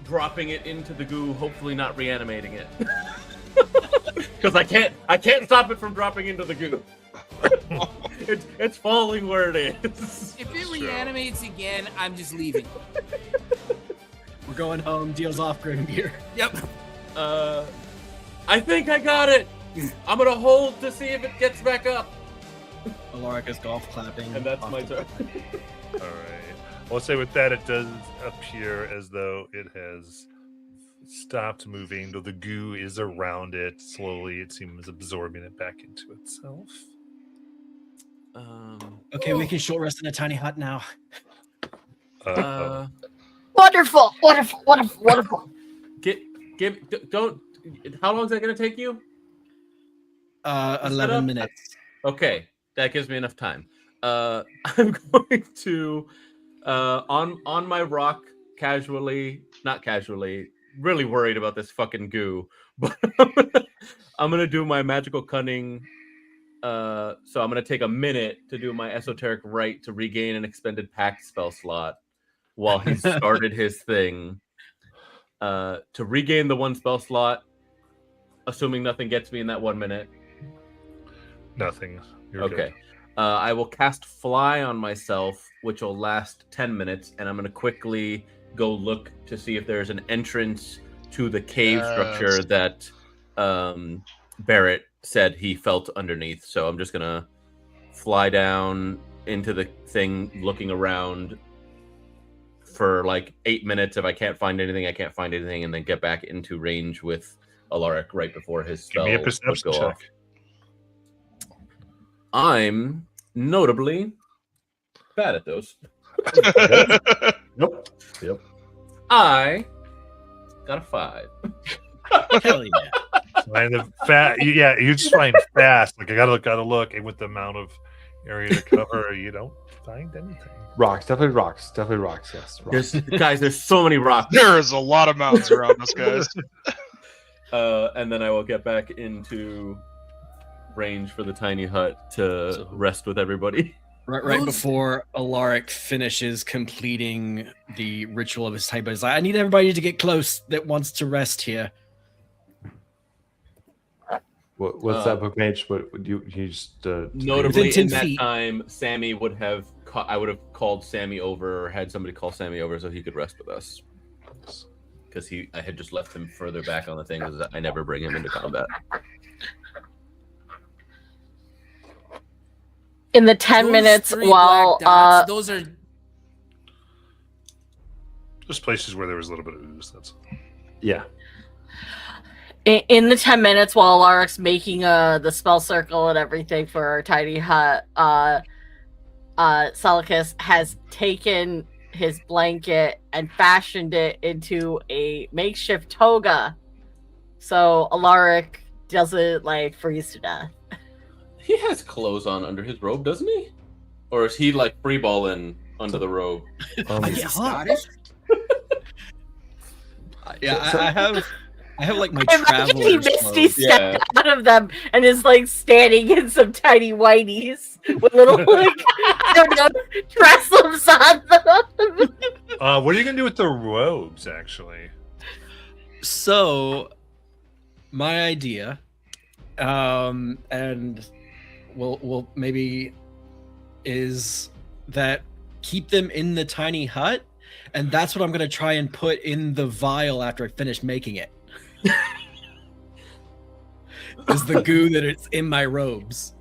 dropping it into the goo, hopefully not reanimating it. Because I can't stop it from dropping into the goo. It's falling where it is. If it reanimates again, I'm just leaving. We're going home. Deals off Grimgear. Yep. I think I got it. I'm gonna hold to see if it gets back up. Alaric is golf clapping. And that's off my the- turn. All right. I'll say with that, it does appear as though it has stopped moving, though the goo is around it. Slowly, it seems absorbing it back into itself. Okay, we can short rest in a tiny hut now. Wonderful, wonderful, wonderful, wonderful. Don't. How long is that gonna take you? 11 minutes. Okay, that gives me enough time. I'm going to on my rock not casually, really worried about this fucking goo, but I'm gonna do my magical cunning. So I'm gonna take a minute to do my esoteric rite to regain an expended pact spell slot while he started his thing. To regain the 1 spell slot, assuming nothing gets me in that 1 minute. Nothing. You're Okay. good. I will cast Fly on myself, which will last 10 minutes, and I'm going to quickly go look to see if there's an entrance to the cave structure that Barrett said he felt underneath. So I'm just going to fly down into the thing, looking around for like 8 minutes. If I can't find anything, I can't find anything, and then get back into range with Alaric right before his Give spell me a would perception go check. off. I'm notably bad at those. Nope. Yep. I got a 5. Hell yeah. Find the yeah, you just find fast. Like I gotta look, and with the amount of area to cover, you don't find anything. Rocks. Definitely rocks. Definitely rocks. Yes. Rocks. There's so many rocks. There is a lot of mountains around us, guys. And then I will get back into range for the tiny hut to rest with everybody. Right before Alaric finishes completing the ritual of his type, he's like, I need everybody to get close that wants to rest here. What's that book mage? What would you just Notably, Within 10 in that feet. time, Sammy would have I would have called Sammy over, or had somebody call Sammy over so he could rest with us. Because I had just left him further back on the thing, because I never bring him into combat. In the 10 Those minutes 3 while black dots, those are Just places where there was a little bit of ooze. That's Yeah. in the 10 minutes while Alaric's making the spell circle and everything for our tiny hut, Salicus has taken his blanket and fashioned it into a makeshift toga, so Alaric doesn't like freeze to death. He has clothes on under his robe, doesn't he? Or is he like freeballing under the robe? Is he Scottish? Yeah, So- I have like my Imagine he traveler's Misty clothes. stepped out of them and is like standing in some tiny whiteies with little like I don't know trestlers on them. what are you gonna do with the robes? Actually, So, my idea, and we'll maybe is that keep them in the tiny hut, and that's what I'm gonna try and put in the vial after I finish making it. Is the goo that it's in my robes.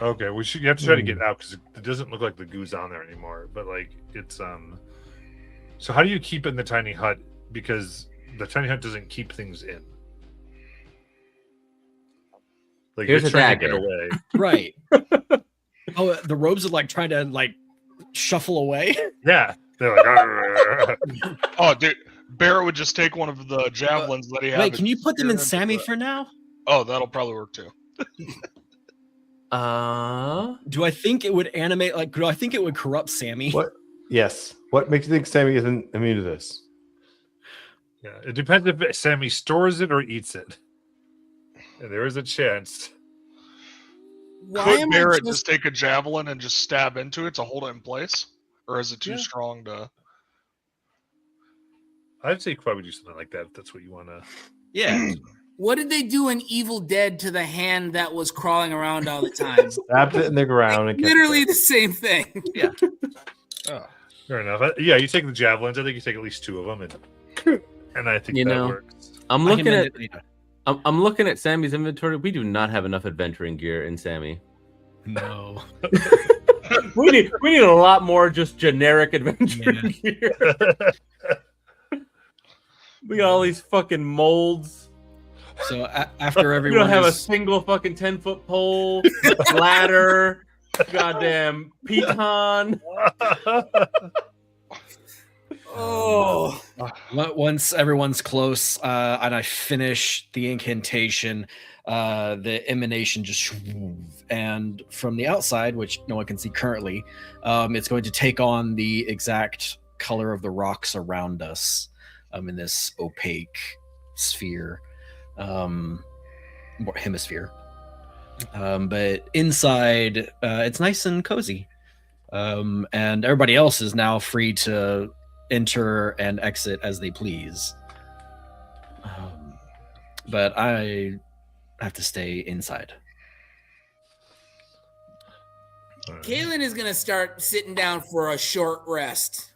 okay. You have to try to get out because it doesn't look like the goo's on there anymore. But like it's So how do you keep it in the tiny hut? Because the tiny hut doesn't keep things in. Like Here's you're a trying to get dagger. away. Right. Oh, the robes are like trying to like shuffle away. Yeah, they're like. "Arr." Oh, dude, Barrett would just take one of the javelins that he had. Wait, can you put them in into Sammy the- for now? Oh, that'll probably work too. Do I think it would animate? Like, do I think it would corrupt Sammy? What? Yes. What makes you think Sammy isn't immune to this? Yeah, it depends if Sammy stores it or eats it. And there is a chance. Why Could am Barrett I just take a javelin and just stab into it to hold it in place? Or is it too strong to... I'd say probably do something like that if that's what you want to. Yeah. What did they do in Evil Dead to the hand that was crawling around all the time? Stabbed it in the ground. And kept Literally it. the same thing. Fair enough. Yeah, you take the javelins. I think you take at least 2 of them, and I think You that know, works. I'm I looking can at end it- I'm looking at Sammy's inventory. We do not have enough adventuring gear in Sammy. No. We need a lot more just generic adventuring gear. We got all these fucking molds. So after We everyone don't have a is- single fucking 10-foot pole, ladder, goddamn piton. Oh, once everyone's close and I finish the incantation, the emanation just and from the outside, which no one can see currently, it's going to take on the exact color of the rocks around us in this opaque sphere, hemisphere. But inside, it's nice and cozy, and everybody else is now free to enter and exit as they please. But I have to stay inside. Kaylin is going to start sitting down for a short rest.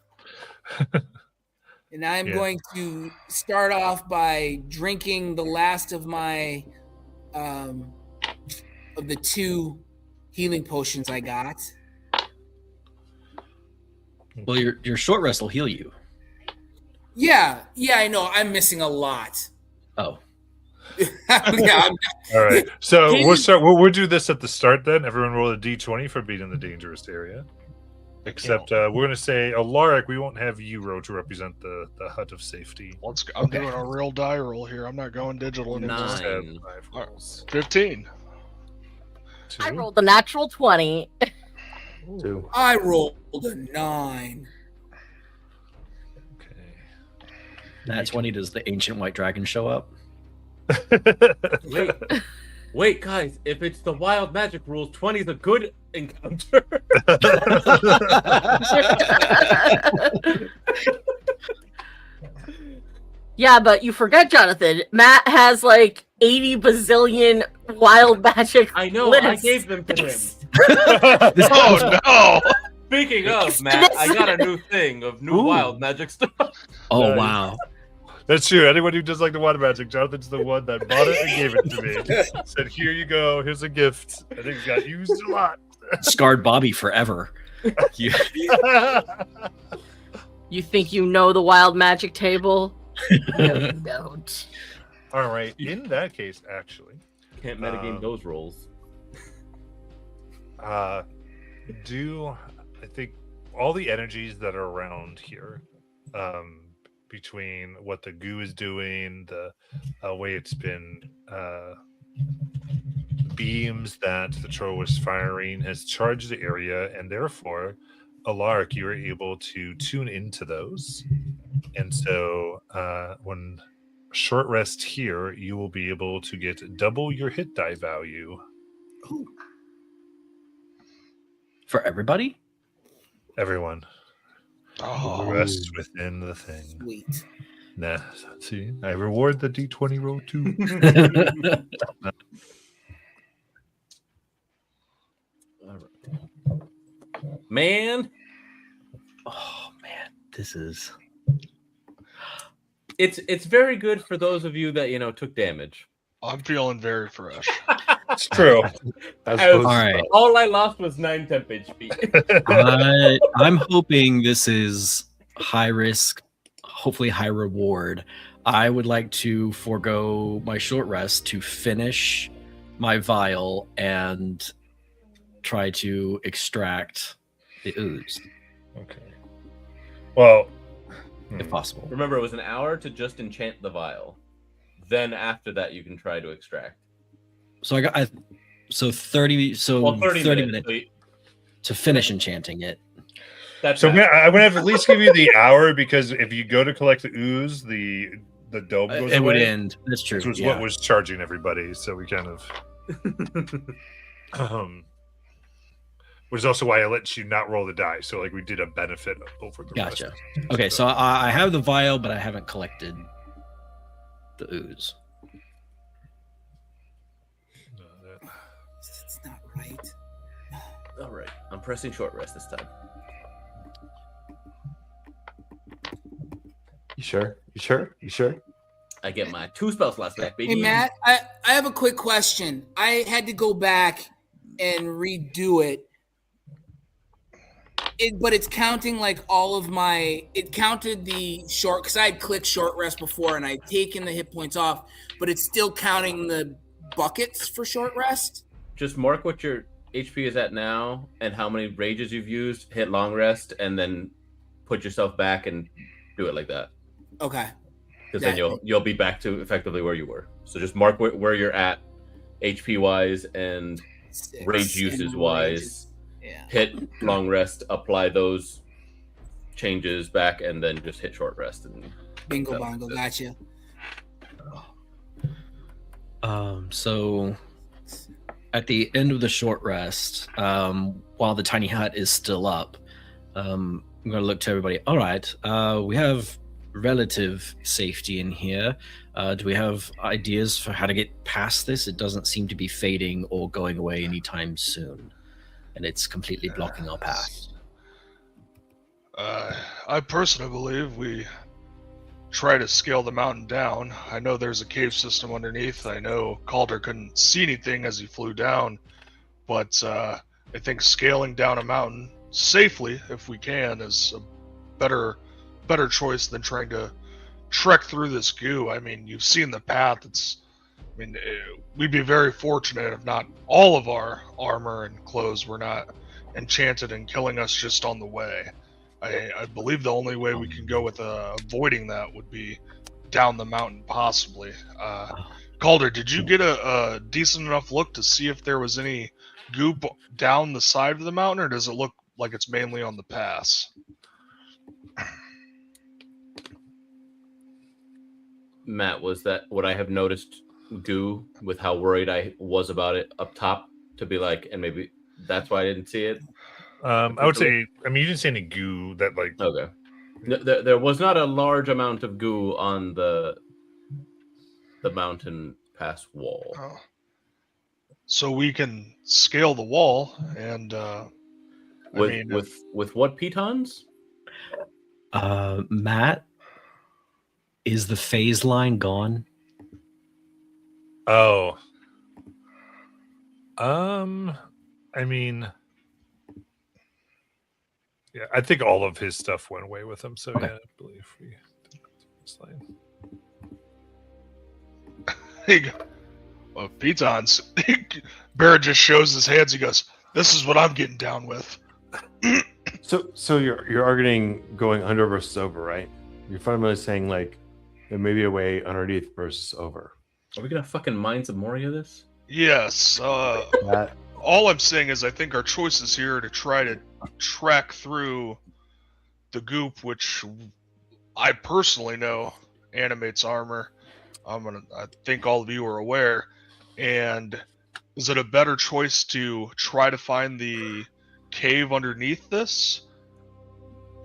And I'm Yeah. going to start off by drinking the last of my of the 2 healing potions I got. Well, your short rest will heal you. Yeah, I know. I'm missing a lot. Oh, Yeah, I'm- All right. So Can we'll you- start. We'll do this at the start then. Everyone roll a d20 for being in the dangerous area. Except we're going to say, Alaric, we won't have you roll to represent the hut of safety. Let's go. I'm doing a real die roll here. I'm not going digital anymore. Just have 9. 5 rolls. 15. I 2. rolled the natural 20. 2. I rolled a 9. Okay. Nat 20, does the ancient white dragon show up? Wait, guys! If it's the wild magic rules, 20 is a good encounter. Yeah, but you forget, Jonathan. Matt has like 80 bazillion wild magic. I know. I lists. gave them to him. Oh no! Speaking of, Matt, I got a new thing of new Ooh. wild magic stuff. Oh, Nice. wow. That's true. Anyone who does like the water magic, Jonathan's the one that bought it and gave it to me. Said, "Here you go. Here's a gift." I think it got used a lot. scarred Bobby forever. You- You think you know the wild magic table? No, you don't. All right. In that case, actually, Can't metagame those rolls. I think all the energies that are around here, between what the goo is doing, the way it's been beams that the troll was firing has charged the area, and therefore, Alark, you are able to tune into those. And so when short rest here, you will be able to get double your hit die value. For everybody? Everyone. Oh, Rest within the thing. Sweet. Nah, see, I reward the D20 roll too. Man, Oh man, this is it's very good for those of you that took damage. I'm feeling very fresh. It's true. all right. All I lost was 9 temp HP. I'm hoping this is high risk, hopefully high reward. I would like to forego my short rest to finish my vial and try to extract the ooze, Okay. Well, if possible. Remember, it was an hour to just enchant the vial. Then after that, you can try to extract. So I got so 30 minutes So to finish enchanting it. that's so I'm fast. gonna have to at least give you the hour, because if you go to collect the ooze, the dome goes It would away, end. That's true. which was Yeah. what was charging everybody. So we kind of, which is also why I let you not roll the die. So like we did a benefit over the Gotcha. rest. Okay, so I have the vial, but I haven't collected the ooze. It's not right. All right, I'm pressing short rest this time. You sure? You sure? You sure? I get my 2 spell slots back, baby. Hey Matt, I have a quick question. I had to go back and redo it. But it's counting like all of my. It counted the short because I had clicked short rest before and I'd taken the hit points off, but it's still counting the buckets for short rest. Just mark what your HP is at now and how many rages you've used. Hit long rest and then put yourself back and do it like that. Okay. Because then you'll be back to effectively where you were. So just mark where you're at, HP wise and 6 rage uses and wise. rages. Yeah. Hit long rest, apply those changes back, and then just hit short rest. And Bingo that bongo, was it. gotcha. So at the end of the short rest, while the tiny hut is still up, I'm going to look to everybody. All right, we have relative safety in here. Do we have ideas for how to get past this? It doesn't seem to be fading or going away anytime soon, and it's completely blocking our path. I personally believe we try to scale the mountain down. I know there's a cave system underneath. I know Calder couldn't see anything as he flew down, but I think scaling down a mountain safely, if we can, is a better choice than trying to trek through this goo. I mean, you've seen the path. We'd be very fortunate if not all of our armor and clothes were not enchanted and killing us just on the way. I believe the only way we can go with avoiding that would be down the mountain, possibly. Calder, did you get a decent enough look to see if there was any goop down the side of the mountain, or does it look like it's mainly on the pass? Matt, was that what I have noticed goo with how worried I was about it up top to be like, and maybe that's why I didn't see it? I would say, I mean, you didn't see any goo that like. Okay. There was not a large amount of goo on the mountain pass wall. Oh. So we can scale the wall and with what pitons? Matt, is the phase line gone? Oh. I mean, Yeah, I think all of his stuff went away with him. So Okay. yeah, I believe we. Slide. There you go. Well, Pitons. Barrett just shows his hands. He goes, "This is what I'm getting down with." So you're arguing going under versus over, right? You're fundamentally saying like there may be a way underneath versus over. Are we gonna fucking mine some more of this? Yes. That All I'm saying is I think our choices here are to try to track through the goop, which I personally know animates armor. I think all of you are aware. And is it a better choice to try to find the cave underneath this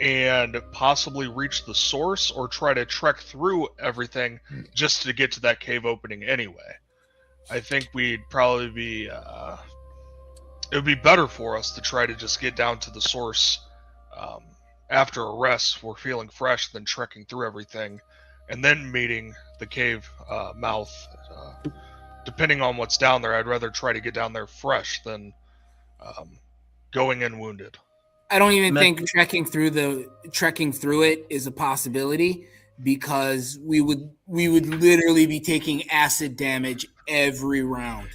and possibly reach the source, or try to trek through everything just to get to that cave opening anyway? I think we'd probably be it would be better for us to try to just get down to the source after a rest. We're feeling fresh than trekking through everything and then meeting the cave mouth. Depending on what's down there, I'd rather try to get down there fresh than going in wounded. I don't even think trekking through it is a possibility, because we would literally be taking acid damage every round.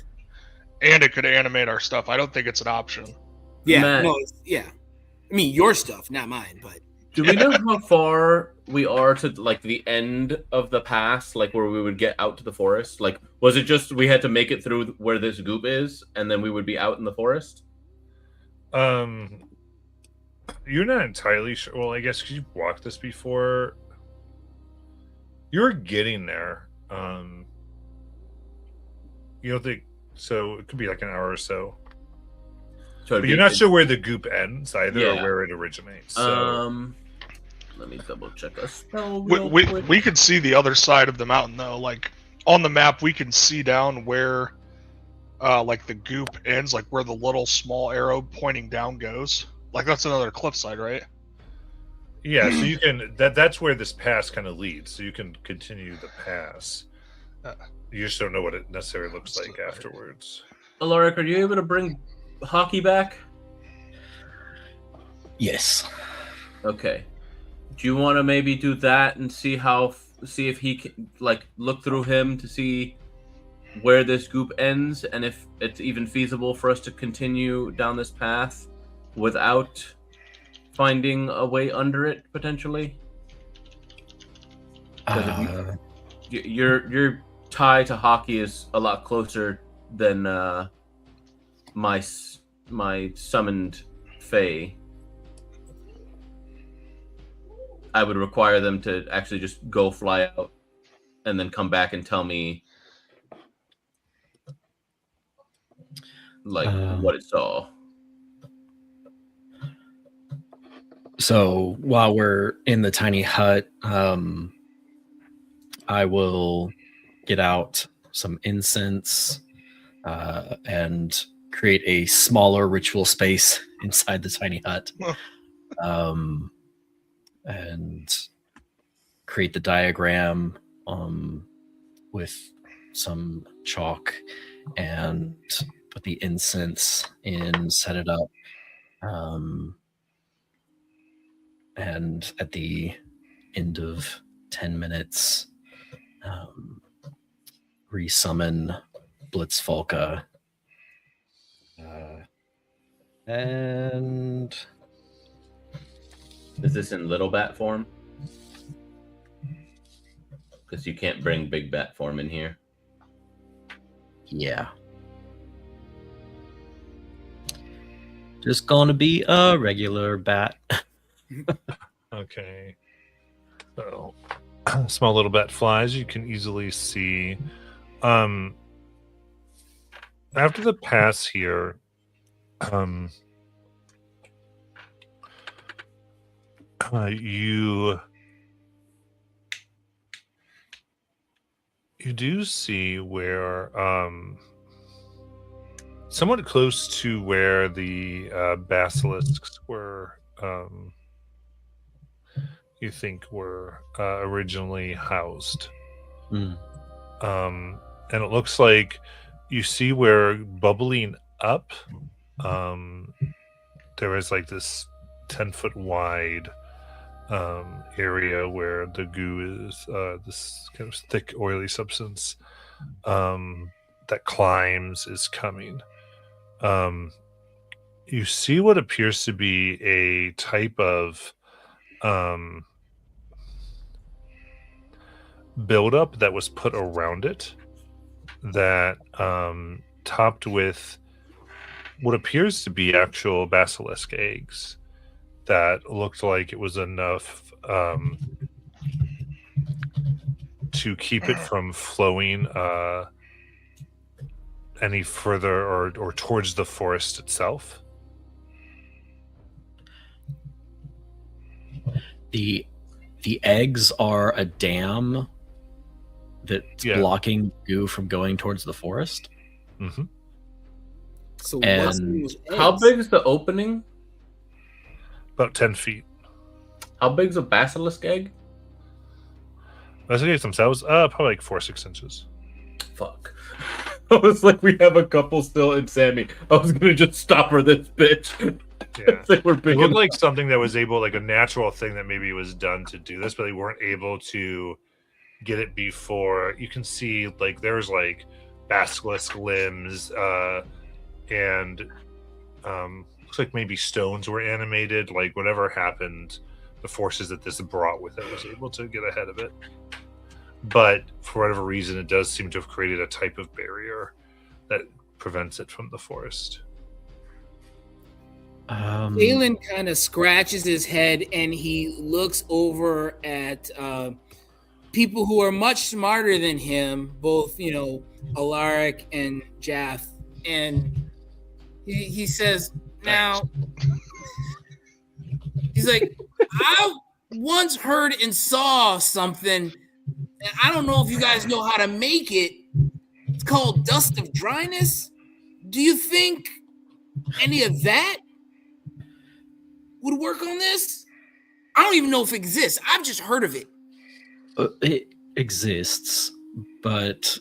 And it could animate our stuff. I don't think it's an option. Yeah, Matt. no, yeah. I mean, your stuff, not mine, but Do we know how far we are to like the end of the pass, like where we would get out to the forest? Like, was it just we had to make it through where this goop is, and then we would be out in the forest? You're not entirely sure. Well, I guess 'cause you've walked this before. You're getting there. You don't think so? It could be like an hour or so. So But you're not sure where the goop ends either, or Yeah. where it originates. So. Let me double check a spell. We can see the other side of the mountain though. Like on the map, we can see down where like the goop ends, like where the little small arrow pointing down goes. Like that's another cliffside, right? Yeah, so you can that's where this pass kind of leads. So you can continue the pass. You just don't know what it necessarily looks like afterwards. Alaric, are you able to bring Hockey back? Yes. Okay. Do you want to maybe do that and see if he can like look through him to see where this goop ends, and if it's even feasible for us to continue down this path without finding a way under it potentially? Your tie to Hockey is a lot closer than my summoned Fae. I would require them to actually just go fly out and then come back and tell me like what it saw. So while we're in the tiny hut, I will get out some incense and create a smaller ritual space inside the tiny hut. And create the diagram with some chalk and put the incense in, set it up. And at the end of 10 minutes, resummon Blitzvolka. And Is this in little bat form? Because you can't bring big bat form in here. yeah. Just gonna be a regular bat. Okay. So, small little bat flies. You can easily see. After the pass here, you do see where somewhat close to where the basilisks were you think were originally housed. And it looks like you see where bubbling up there is like this 10-foot wide area where the goo is, this kind of thick, oily substance that climbs is coming. You see what appears to be a type of buildup that was put around it that topped with what appears to be actual basilisk eggs that looked like it was enough to keep it from flowing any further or towards the forest itself. The eggs are a dam that's blocking goo from going towards the forest. Mm-hmm. So And How big is the opening? About 10 feet. How big is a basilisk egg? Basilisk eggs themselves, probably like 4 or 6 inches. Fuck. I was like, we have a couple still in Sammy. I was gonna just stop her, this bitch. Yeah. Like we're big It looked enough. like something that was able, like a natural thing that maybe was done to do this, but they weren't able to get it before. You can see like there's like basilisk limbs and looks like maybe stones were animated. Like whatever happened, the forces that this brought with it was able to get ahead of it. But for whatever reason, it does seem to have created a type of barrier that prevents it from the forest. Galen kind of scratches his head and he looks over at people who are much smarter than him, both, you know, Alaric and Jaff. And he says, now, he's like, I once heard and saw something, and I don't know if you guys know how to make it. It's called Dust of Dryness. Do you think any of that would work on this? I don't even know if it exists. I've just heard of it. It exists, but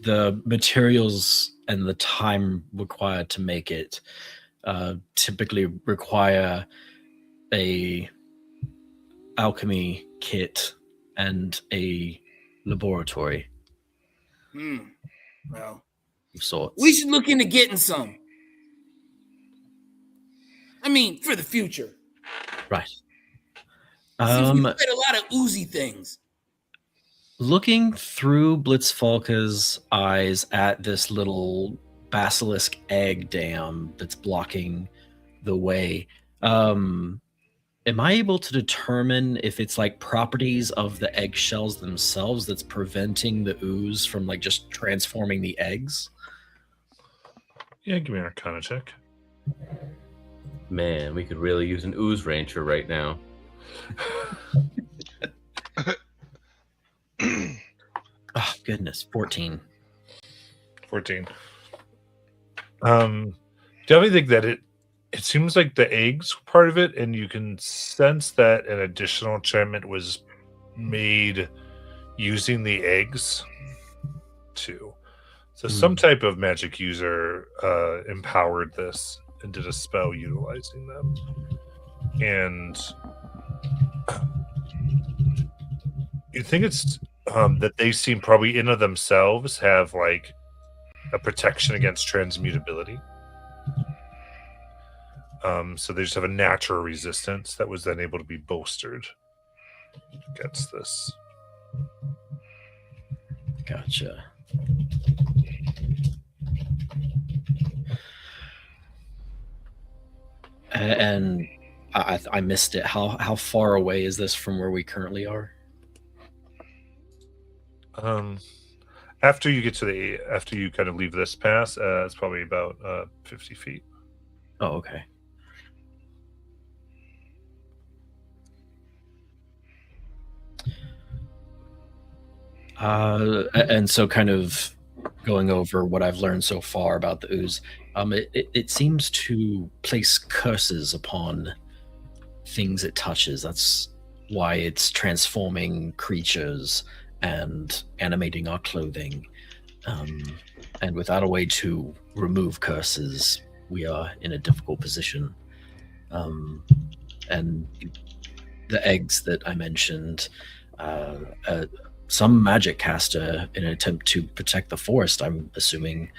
the materials and the time required to make it typically require a alchemy kit and a laboratory Well, of sorts. we should look into getting some. I mean, for the future. Right. Since we played a lot of Uzi things. Looking through Blitzfalka's eyes at this little basilisk egg dam that's blocking the way, am I able to determine if it's like properties of the eggshells themselves that's preventing the ooze from like just transforming the eggs? Yeah, give me an Arcana check. Man, we could really use an ooze rancher right now. Oh, goodness. 14. 14. Definitely think that it seems like the eggs were part of it, and you can sense that an additional enchantment was made using the eggs too. So some type of magic user empowered this and did a spell utilizing them. And you think it's that they seem probably in of themselves have like a protection against transmutability. So they just have a natural resistance that was then able to be bolstered against this. Gotcha. And I missed it. How far away is this from where we currently are? After you get to after you kind of leave this pass, it's probably about 50 feet. Oh, okay. And so kind of going over what I've learned so far about the ooze, it seems to place curses upon things it touches. That's why it's transforming creatures and animating our clothing. And without a way to remove curses, we are in a difficult position. and the eggs that I mentioned. Some magic caster, in an attempt to protect the forest, I'm assuming,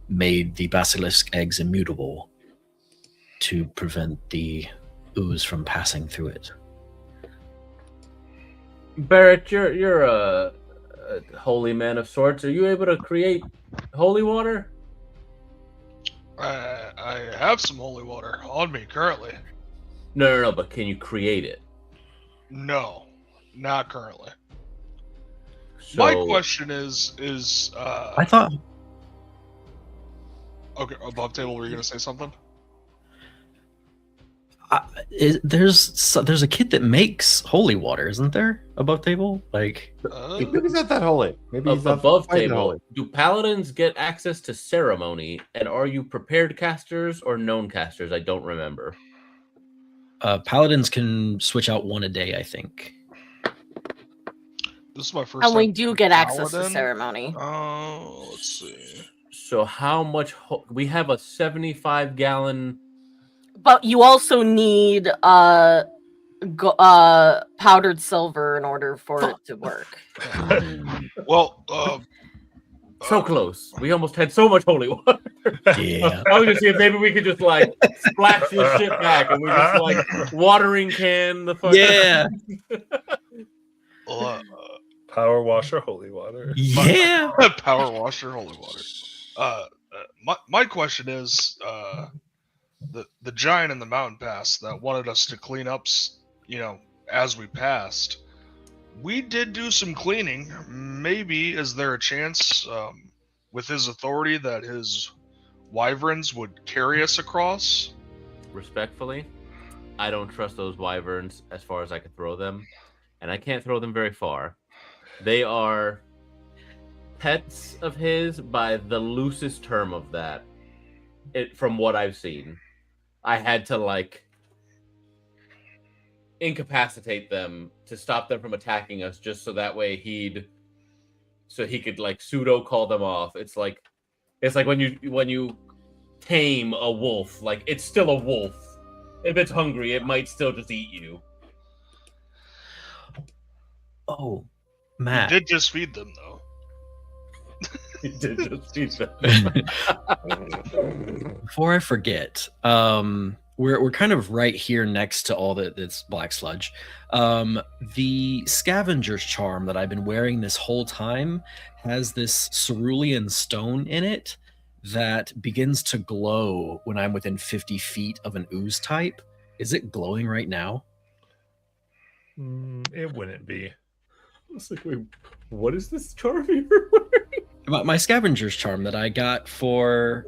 made the basilisk eggs immutable to prevent the ooze from passing through it. Barrett, you're a holy man of sorts. Are you able to create holy water? I have some holy water on me currently. No, but can you create it? No, not currently. So, My question is I thought okay, above table, were you going to say something? there's a kit that makes holy water, isn't there? Above table, like Maybe he's not that holy. Maybe he's not above quite that table, holy. do paladins get access to ceremony? And are you prepared casters or known casters? I don't remember. paladins can switch out one a day, I think. This is my first And we time do get access to Paladin. ceremony. Oh, let's see. So how much? We have a 75-gallon. But you also need powdered silver in order for it to work. Well, So close. We almost had so much holy water. Yeah. I was gonna see if maybe we could just like splash this shit back, and we just like watering can the fuck. Yeah. Power washer, holy water. Yeah. power washer, holy water. My question is, the giant in the mountain pass that wanted us to clean up, as we passed. We did do some cleaning. Maybe is there a chance, with his authority, that his wyverns would carry us across? Respectfully, I don't trust those wyverns as far as I can throw them, and I can't throw them very far. They are pets of his by the loosest term of that. From what I've seen, I had to incapacitate them to stop them from attacking us, just so that way he could pseudo call them off. It's like when you tame a wolf, it's still a wolf. If it's hungry, it might still just eat you. Oh, We Matt. did just feed them, though. He did just eat them. Before I forget, we're kind of right here next to all this black sludge. The scavenger's charm that I've been wearing this whole time has this cerulean stone in it that begins to glow when I'm within 50 feet of an ooze type. Is it glowing right now? It wouldn't be. I was like, wait, what is this charm you're wearing? My scavenger's charm that I got for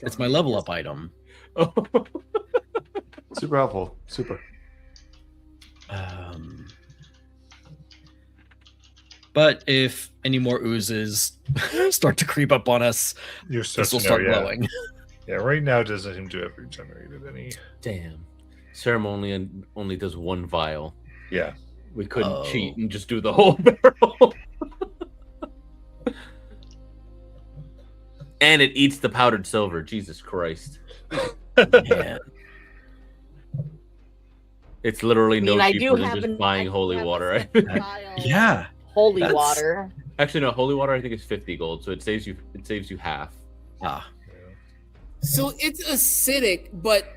it's my level up item. Oh. Super helpful. Super. But if any more oozes start to creep up on us, You're this will start glowing. Yeah, right now it doesn't seem to have regenerated any. Damn. Ceremony only does one vial. Yeah. We couldn't cheat and just do the whole barrel. And it eats the powdered silver. Jesus Christ. Yeah. It's literally no I do cheaper than have just buying holy water. Yeah. Holy That's- water. Actually, no, holy water I think is 50 gold, so it saves you half. Ah. So it's acidic, but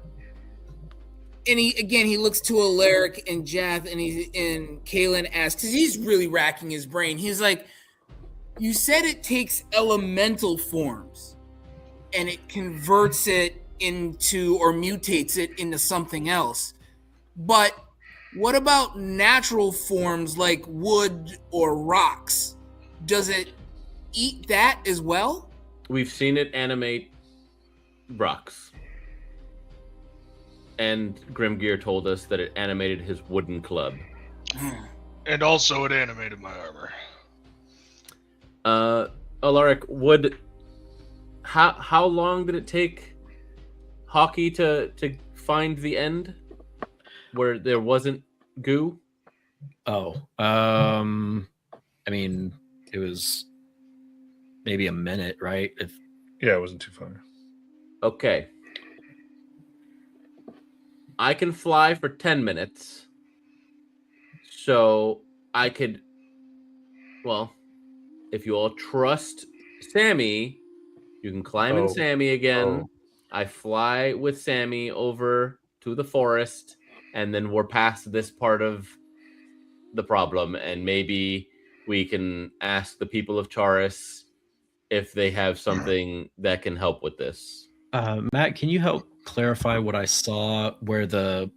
he looks to Alaric and Jath and Kalen asks, because he's really racking his brain. He's like, you said it takes elemental forms and it converts it into or mutates it into something else. But what about natural forms like wood or rocks? Does it eat that as well? We've seen it animate rocks. And Grimgear told us that it animated his wooden club. And also, it animated my armor. Alaric, how long did it take Hockey to find the end where there wasn't goo? I mean, it was maybe a minute, right? Yeah, it wasn't too far. Okay. I can fly for 10 minutes. So I could, well, if you all trust Sammy, you can climb in Sammy again. I fly with Sammy over to the forest, and then we're past this part of the problem, and maybe we can ask the people of Charis if they have something that can help with this. Matt, can you help clarify what I saw where the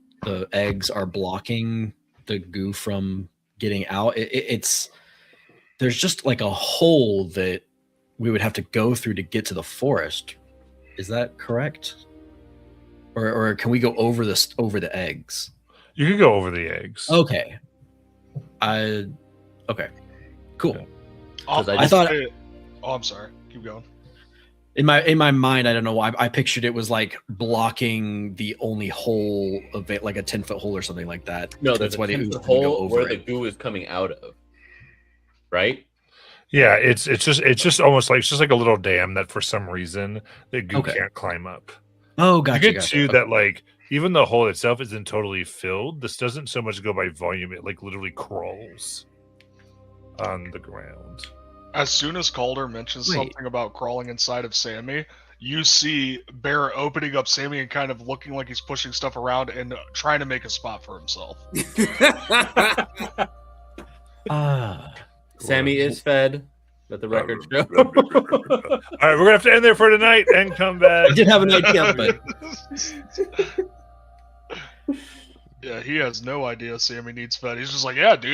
eggs are blocking the goo from getting out? It's there's just like a hole that we would have to go through to get to the forest. Is that correct? Or can we go over the eggs? You can go over the eggs. Okay. Okay. Cool. I thought. Oh, I'm sorry. Keep going. In my mind, I don't know why I pictured it was like blocking the only hole of it, like a 10-foot hole or something like that. No, there's a 10-foot hole where the goo is coming out of. Right? Yeah, it's just almost like a little dam that for some reason the goo can't climb up. Oh, gotcha. You get to that, like, even the hole itself isn't totally filled. This doesn't so much go by volume; it like literally crawls on the ground. As soon as Calder mentions something about crawling inside of Sammy, you see Bear opening up Sammy and kind of looking like he's pushing stuff around and trying to make a spot for himself. Sammy is fed. Let the record show. All right, we're gonna have to end there for tonight and come back. I did have a night camp, but yeah, he has no idea Sammy needs fed. He's just like, yeah, dude.